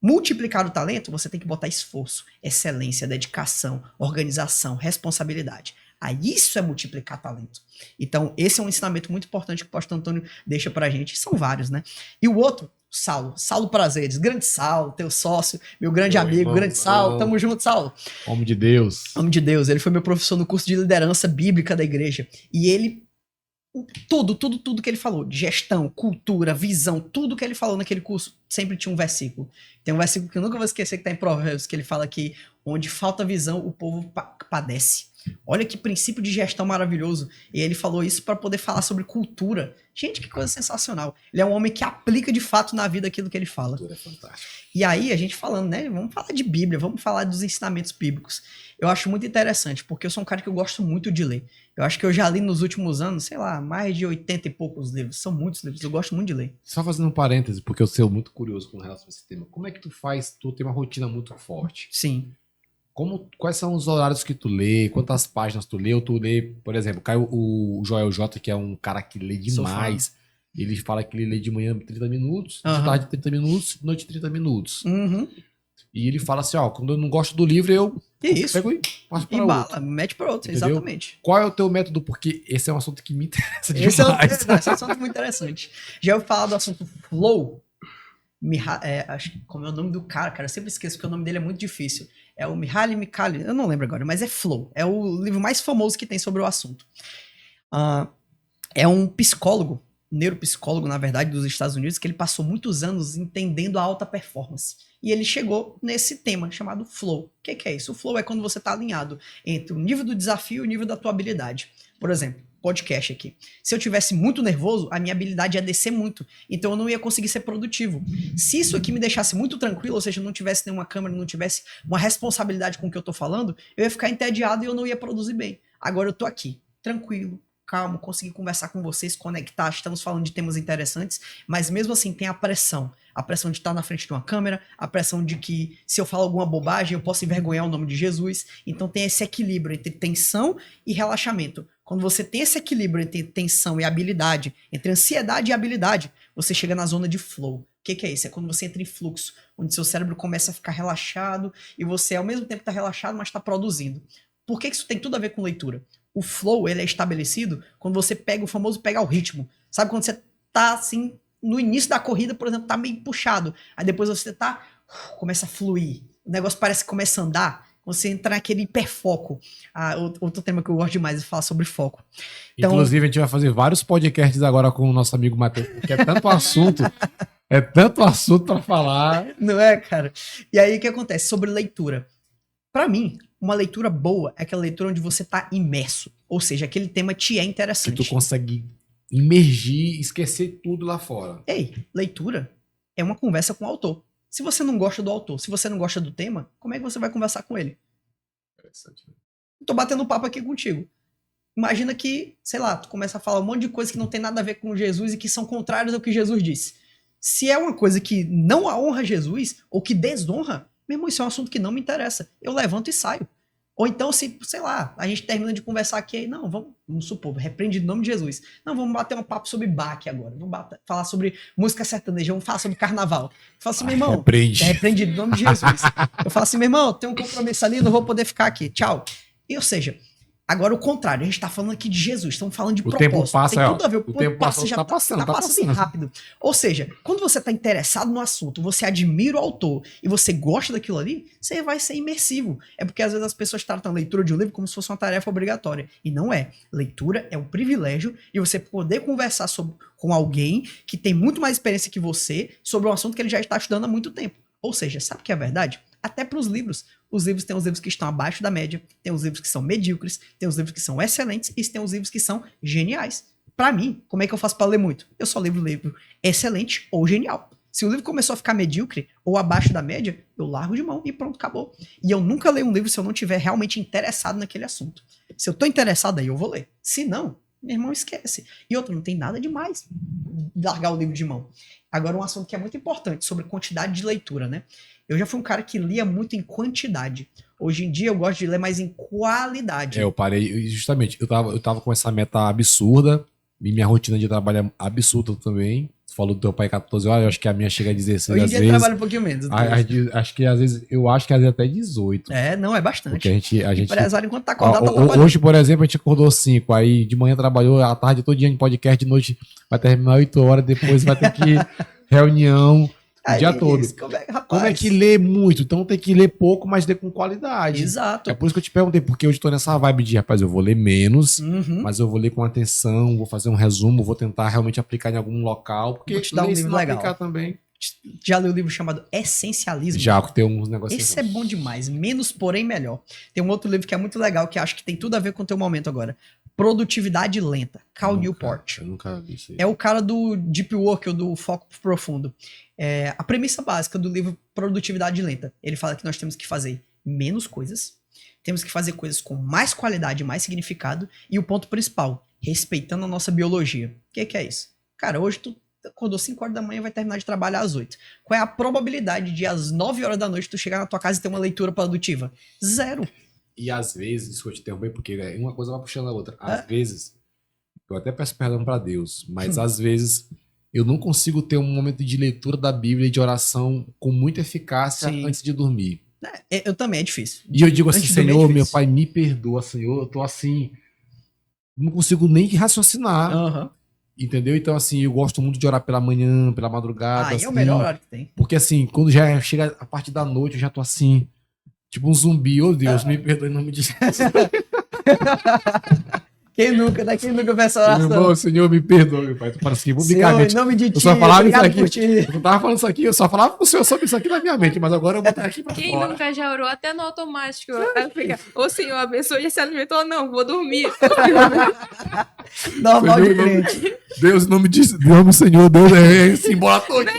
multiplicar o talento, você tem que botar esforço, excelência, dedicação, organização, responsabilidade. Aí isso é multiplicar talento. Então, esse é um ensinamento muito importante que o pastor Antônio deixa pra gente. São vários, né? E o outro, Saulo Prazeres. Grande Saulo, teu sócio, meu grande amigo, irmão, grande Saulo. Tamo junto, Saulo. Homem de Deus. Homem de Deus. Ele foi meu professor no curso de liderança bíblica da igreja. E ele... Tudo que ele falou, de gestão, cultura, visão, tudo que ele falou naquele curso, sempre tinha um versículo. Tem um versículo que eu nunca vou esquecer que tá em Provérbios, que ele fala que onde falta visão, o povo padece. Olha que princípio de gestão maravilhoso. E ele falou isso para poder falar sobre cultura. Gente, que coisa sensacional. Ele é um homem que aplica de fato na vida aquilo que ele fala. Cultura é fantástico. E aí, a gente falando, né? Vamos falar de Bíblia, vamos falar dos ensinamentos bíblicos. Eu acho muito interessante, porque eu sou um cara que eu gosto muito de ler. Eu acho que eu já li nos últimos anos, sei lá, mais de 80 e poucos livros. São muitos livros, eu gosto muito de ler. Só fazendo um parêntese, porque eu sou muito curioso com relação a esse tema. Como é que tu faz? Tu tem uma rotina muito forte. Sim. Quais são os horários que tu lê? Quantas páginas tu lê? Ou tu lê, por exemplo, caiu o Joel J, que é um cara que lê demais. Ele fala que ele lê de manhã 30 minutos, de tarde 30 minutos, de noite 30 minutos. Uhum. E ele fala assim, ó, quando eu não gosto do livro, eu pego e passo para outro. Mete para outro, entendeu? Exatamente. Qual é o teu método? Porque esse é um assunto que me interessa demais. Esse é um assunto muito interessante. Já ouviu falar do assunto flow? Como é o nome do cara, eu sempre esqueço porque o nome dele é muito difícil. É o Mihaly Csikszentmihalyi, eu não lembro agora, mas é Flow. É o livro mais famoso que tem sobre o assunto. É um psicólogo, neuropsicólogo, na verdade, dos Estados Unidos, que ele passou muitos anos entendendo a alta performance. E ele chegou nesse tema chamado Flow. O que é isso? O Flow é quando você está alinhado entre o nível do desafio e o nível da tua habilidade. Por exemplo, podcast aqui. Se eu tivesse muito nervoso, a minha habilidade ia descer muito. Então eu não ia conseguir ser produtivo. Se isso aqui me deixasse muito tranquilo, ou seja, não tivesse nenhuma câmera, não tivesse uma responsabilidade com o que eu tô falando, eu ia ficar entediado e eu não ia produzir bem. Agora eu tô aqui, tranquilo, calmo, consegui conversar com vocês, conectar, estamos falando de temas interessantes, mas mesmo assim tem a pressão de estar na frente de uma câmera, a pressão de que se eu falar alguma bobagem eu posso envergonhar o nome de Jesus. Então tem esse equilíbrio entre tensão e relaxamento. Quando você tem esse equilíbrio entre tensão e habilidade, entre ansiedade e habilidade, você chega na zona de flow. O que é isso? É quando você entra em fluxo, onde seu cérebro começa a ficar relaxado e você ao mesmo tempo está relaxado, mas está produzindo. Por que isso tem tudo a ver com leitura? O flow, ele é estabelecido quando você pega o famoso pegar o ritmo. Sabe quando você tá assim, no início da corrida, por exemplo, tá meio puxado. Aí depois você começa a fluir. O negócio parece que começa a andar. Você entra naquele hiperfoco. Outro tema que eu gosto demais é falar sobre foco. Então, inclusive, a gente vai fazer vários podcasts agora com o nosso amigo Matheus, porque é tanto assunto para falar. Não é, cara? E aí, o que acontece? Sobre leitura. Para mim, uma leitura boa é aquela leitura onde você tá imerso. Ou seja, aquele tema te é interessante. Que tu consegue imergir, esquecer tudo lá fora. Ei, leitura é uma conversa com o autor. Se você não gosta do autor, se você não gosta do tema, como é que você vai conversar com ele? Interessante. Eu tô batendo papo aqui contigo. Imagina que, sei lá, tu começa a falar um monte de coisa que não tem nada a ver com Jesus e que são contrárias ao que Jesus disse. Se é uma coisa que não honra Jesus ou que desonra, meu irmão, isso é um assunto que não me interessa. Eu levanto e saio. Ou então, se, sei lá, a gente termina de conversar aqui aí, não, vamos supor, repreende em nome de Jesus. Não, vamos bater um papo sobre Bach agora. Vamos falar sobre música sertaneja, vamos falar sobre carnaval. Eu falo assim, meu irmão, repreende em nome de Jesus. Eu falo assim, meu irmão, tem um compromisso ali, não vou poder ficar aqui. Tchau. E, ou seja, agora o contrário, a gente tá falando aqui de Jesus, estamos falando de O propósito. tempo passa, tem tudo a ver, o tempo passa, já tá passando. rápido. Ou seja, quando você tá interessado no assunto, você admira o autor e você gosta daquilo ali, você vai ser imersivo. É porque às vezes as pessoas tratam a leitura de um livro como se fosse uma tarefa obrigatória. E não é. Leitura é um privilégio de você poder conversar com alguém que tem muito mais experiência que você sobre um assunto que ele já está estudando há muito tempo. Ou seja, sabe o que é verdade? Até para os livros. Os livros tem os livros que estão abaixo da média, tem os livros que são medíocres, tem os livros que são excelentes e tem os livros que são geniais. Para mim, como é que eu faço para ler muito? Eu só leio livro excelente ou genial. Se o livro começou a ficar medíocre ou abaixo da média, eu largo de mão e pronto, acabou. E eu nunca leio um livro se eu não estiver realmente interessado naquele assunto. Se eu tô interessado aí, eu vou ler. Se não, meu irmão, esquece. E outro, não tem nada demais largar o livro de mão. Agora, um assunto que é muito importante sobre quantidade de leitura, né? Eu já fui um cara que lia muito em quantidade. Hoje em dia eu gosto de ler mais em qualidade. Eu parei, justamente, eu tava com essa meta absurda, e minha rotina de trabalho é absurda também. Tu falou do teu pai 14 horas, eu acho que a minha chega a 16 Hoje em às dia vezes. trabalha um pouquinho menos. Acho que às vezes até 18. É, não, é bastante. Porque a gente Empresário, enquanto tá acordado, tá trabalhando. Hoje, por exemplo, a gente acordou 5, aí de manhã trabalhou, à tarde todo dia em podcast, de noite vai terminar 8 horas, depois vai ter que reunião. O dia todo. Como é que lê muito? Então tem que ler pouco, mas ler com qualidade. Exato. É por isso que eu te perguntei, porque hoje eu tô nessa vibe de, rapaz, eu vou ler menos, mas eu vou ler com atenção, vou fazer um resumo, vou tentar realmente aplicar em algum local, porque vou te dar um livro legal. Aplicar também. Já leu um livro chamado Essencialismo? Já, que tem uns negócios. Esse é bom demais. Menos, porém, melhor. Tem um outro livro que é muito legal, que acho que tem tudo a ver com o teu momento agora. Produtividade Lenta, Cal Newport. Eu nunca vi isso aí. É o cara do Deep Work, ou do Foco Profundo. A premissa básica do livro Produtividade Lenta. Ele fala que nós temos que fazer menos coisas, temos que fazer coisas com mais qualidade, mais significado, e o ponto principal, respeitando a nossa biologia. O que é isso? Cara, hoje tu acordou 5 horas da manhã e vai terminar de trabalhar às 8. Qual é a probabilidade de às 9 horas da noite tu chegar na tua casa e ter uma leitura produtiva? 0. E às vezes, desculpa te interromper, porque uma coisa vai puxando a outra. Às vezes, eu até peço perdão para Deus, mas às vezes eu não consigo ter um momento de leitura da Bíblia e de oração com muita eficácia antes de dormir. Eu também, é difícil. E eu digo assim, Senhor, meu Pai, me perdoa, Senhor, eu tô assim, não consigo nem raciocinar. Entendeu? Então, assim, eu gosto muito de orar pela manhã, pela madrugada. É o melhor horário que tem. Porque, assim, quando já chega a parte da noite, eu já tô assim, tipo um zumbi. Oh, Deus, me perdoe em nome de Jesus. Quem nunca, né? Quem nunca fez essa oração? Meu irmão, Senhor, me perdoe, meu pai. Tu fala assim, vou brincar, Senhor, em nome de ti, eu só falava isso aqui. Eu não tava falando isso aqui, eu só falava com o Senhor sobre isso aqui na minha mente, mas agora eu vou botar aqui pra Quem fora. nunca já orou até no automático? Aí fica, ô Senhor, abençoe esse alimento ou não, vou dormir. Normal de crente. Deus, em nome de Deus, Senhor, Deus, esse embora todo.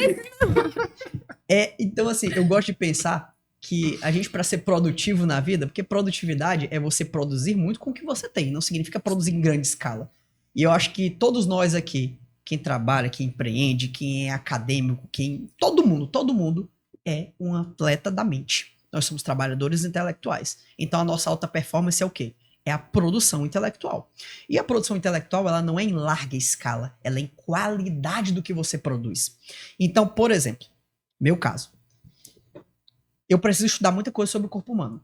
Então, assim, eu gosto de pensar que a gente, para ser produtivo na vida, porque produtividade é você produzir muito com o que você tem, não significa produzir em grande escala. E eu acho que todos nós aqui, quem trabalha, quem empreende, quem é acadêmico, todo mundo é um atleta da mente. Nós somos trabalhadores intelectuais. Então a nossa alta performance é o quê? É a produção intelectual. E a produção intelectual, ela não é em larga escala, ela é em qualidade do que você produz. Então, por exemplo, meu caso, eu preciso estudar muita coisa sobre o corpo humano.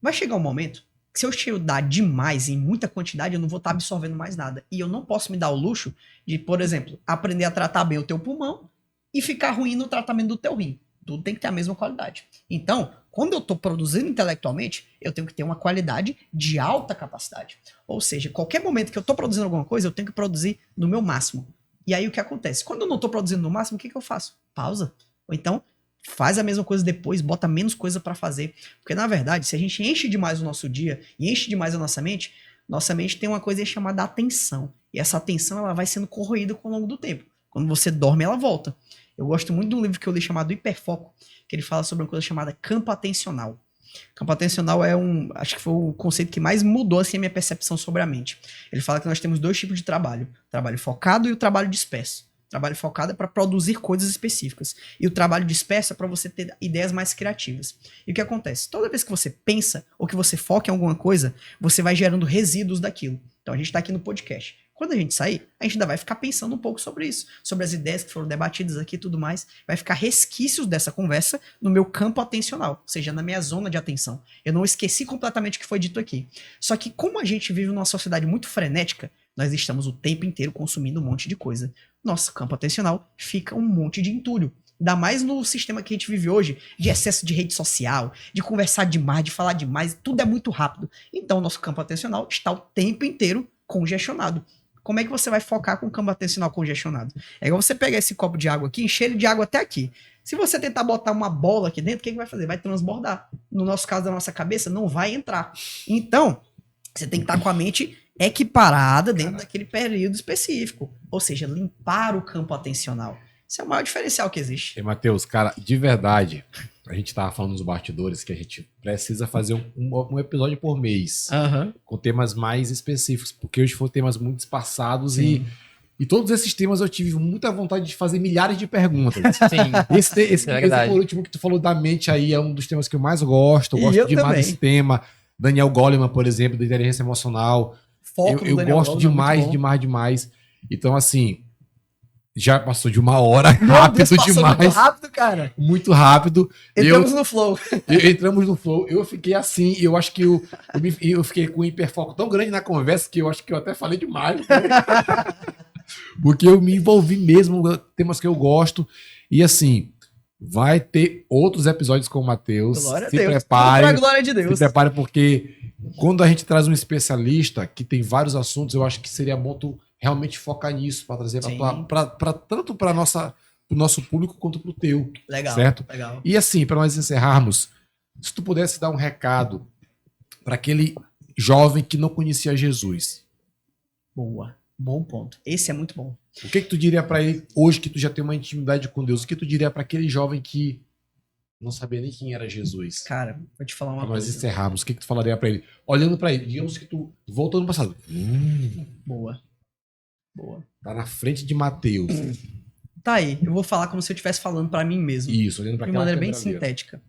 Vai chegar um momento que se eu estudar demais, em muita quantidade, eu não vou estar absorvendo mais nada. E eu não posso me dar o luxo de, por exemplo, aprender a tratar bem o teu pulmão e ficar ruim no tratamento do teu rim. Tudo tem que ter a mesma qualidade. Então, quando eu estou produzindo intelectualmente, eu tenho que ter uma qualidade de alta capacidade. Ou seja, qualquer momento que eu estou produzindo alguma coisa, eu tenho que produzir no meu máximo. E aí o que acontece? Quando eu não estou produzindo no máximo, o que eu faço? Pausa. Ou então, faz a mesma coisa depois, bota menos coisa para fazer. Porque, na verdade, se a gente enche demais o nosso dia e enche demais a nossa mente tem uma coisa chamada atenção. E essa atenção ela vai sendo corroída ao longo do tempo. Quando você dorme, ela volta. Eu gosto muito de um livro que eu li chamado Hiperfoco, que ele fala sobre uma coisa chamada campo atencional. Campo atencional acho que foi o conceito que mais mudou assim, a minha percepção sobre a mente. Ele fala que nós temos 2 tipos de trabalho, o trabalho focado e o trabalho disperso. O trabalho focado é para produzir coisas específicas, e o trabalho disperso é para você ter ideias mais criativas. E o que acontece? Toda vez que você pensa ou que você foca em alguma coisa, você vai gerando resíduos daquilo. Então a gente está aqui no podcast. Quando a gente sair, a gente ainda vai ficar pensando um pouco sobre isso, sobre as ideias que foram debatidas aqui e tudo mais. Vai ficar resquícios dessa conversa no meu campo atencional, ou seja, na minha zona de atenção. Eu não esqueci completamente o que foi dito aqui. Só que como a gente vive numa sociedade muito frenética, nós estamos o tempo inteiro consumindo um monte de coisa. Nosso campo atencional fica um monte de entulho. Ainda mais no sistema que a gente vive hoje, de excesso de rede social, de conversar demais, de falar demais, tudo é muito rápido. Então, nosso campo atencional está o tempo inteiro congestionado. Como é que você vai focar com o campo atencional congestionado? É igual você pegar esse copo de água aqui, encher ele de água até aqui. Se você tentar botar uma bola aqui dentro, o que vai fazer? Vai transbordar. No nosso caso, da nossa cabeça, não vai entrar. Então, você tem que estar com a mente equiparada dentro daquele período específico. Ou seja, limpar o campo atencional. Esse é o maior diferencial que existe. E, Matheus, cara, de verdade, a gente tava falando nos bastidores que a gente precisa fazer um episódio por mês, com temas mais específicos, porque hoje foram temas muito espaçados e todos esses temas eu tive muita vontade de fazer milhares de perguntas. Sim, esse por último que tu falou da mente aí é um dos temas que eu mais gosto. Eu gosto demais desse tema. Daniel Goleman, por exemplo, da inteligência emocional. Eu gosto demais. Então, assim, já passou de 1 hora, rápido demais. Muito rápido, cara. Muito rápido. Entramos no flow. Entramos no flow. Eu fiquei assim, eu acho que eu fiquei com um hiperfoco tão grande na conversa que eu acho que eu até falei demais. Porque eu me envolvi mesmo, temas que eu gosto. E assim, vai ter outros episódios com o Matheus. Glória se a Deus. prepare. Pra glória de Deus. Se prepare, porque quando a gente traz um especialista que tem vários assuntos, eu acho que seria bom tu realmente focar nisso, para trazer tanto para o nosso público quanto para o teu. Legal. Certo? Legal. E assim, para nós encerrarmos, se tu pudesse dar um recado para aquele jovem que não conhecia Jesus. Boa. Bom ponto. Esse é muito bom. O que tu diria para ele hoje que tu já tem uma intimidade com Deus? O que tu diria para aquele jovem que não sabia nem quem era Jesus? Cara, vou te falar uma pra coisa. nós encerrarmos, o que tu falaria para ele? Olhando para ele, digamos que tu voltou no passado. Boa. Tá na frente de Mateus. Tá aí, eu vou falar como se eu estivesse falando para mim mesmo. Isso, olhando para de aquela maneira bem câmera ali, sintética.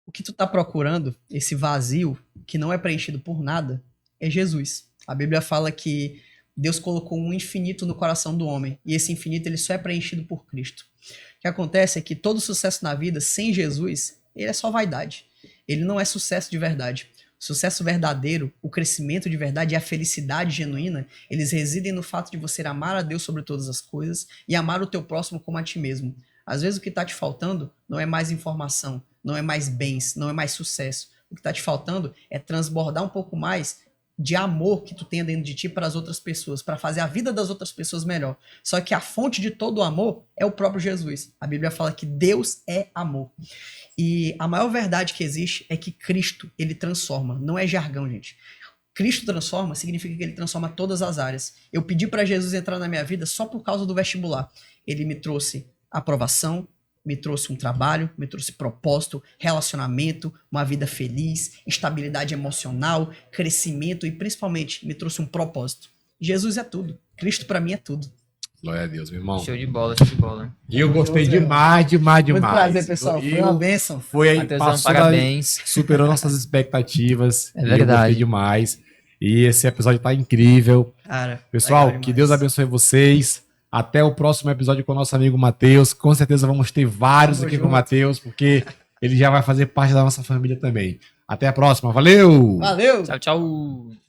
O que tu tá procurando, esse vazio que não é preenchido por nada, é Jesus. A Bíblia fala que Deus colocou um infinito no coração do homem, e esse infinito ele só é preenchido por Cristo. O que acontece é que todo sucesso na vida sem Jesus, ele é só vaidade. Ele não é sucesso de verdade. O sucesso verdadeiro, o crescimento de verdade e a felicidade genuína, eles residem no fato de você amar a Deus sobre todas as coisas e amar o teu próximo como a ti mesmo. Às vezes o que está te faltando não é mais informação, não é mais bens, não é mais sucesso. O que está te faltando é transbordar um pouco mais de amor que tu tenha dentro de ti para as outras pessoas, para fazer a vida das outras pessoas melhor. Só que a fonte de todo o amor é o próprio Jesus. A Bíblia fala que Deus é amor. E a maior verdade que existe é que Cristo, ele transforma. Não é jargão, gente. Cristo transforma significa que ele transforma todas as áreas. Eu pedi para Jesus entrar na minha vida só por causa do vestibular. Ele me trouxe aprovação, me trouxe um trabalho, me trouxe propósito, relacionamento, uma vida feliz, estabilidade emocional, crescimento e principalmente me trouxe um propósito. Jesus é tudo. Cristo para mim é tudo. Glória a Deus, meu irmão. Show de bola, show de bola. E eu gostei demais. Muito prazer, pessoal. Foi uma bênção. Foi aí, Mateusão, parabéns. Superou nossas expectativas. É verdade. Eu gostei demais. E esse episódio tá incrível. Cara, pessoal, que Deus abençoe vocês. Até o próximo episódio com o nosso amigo Matheus. Com certeza vamos ter vários aqui com o Matheus, porque ele já vai fazer parte da nossa família também. Até a próxima. Valeu! Valeu! Tchau, tchau!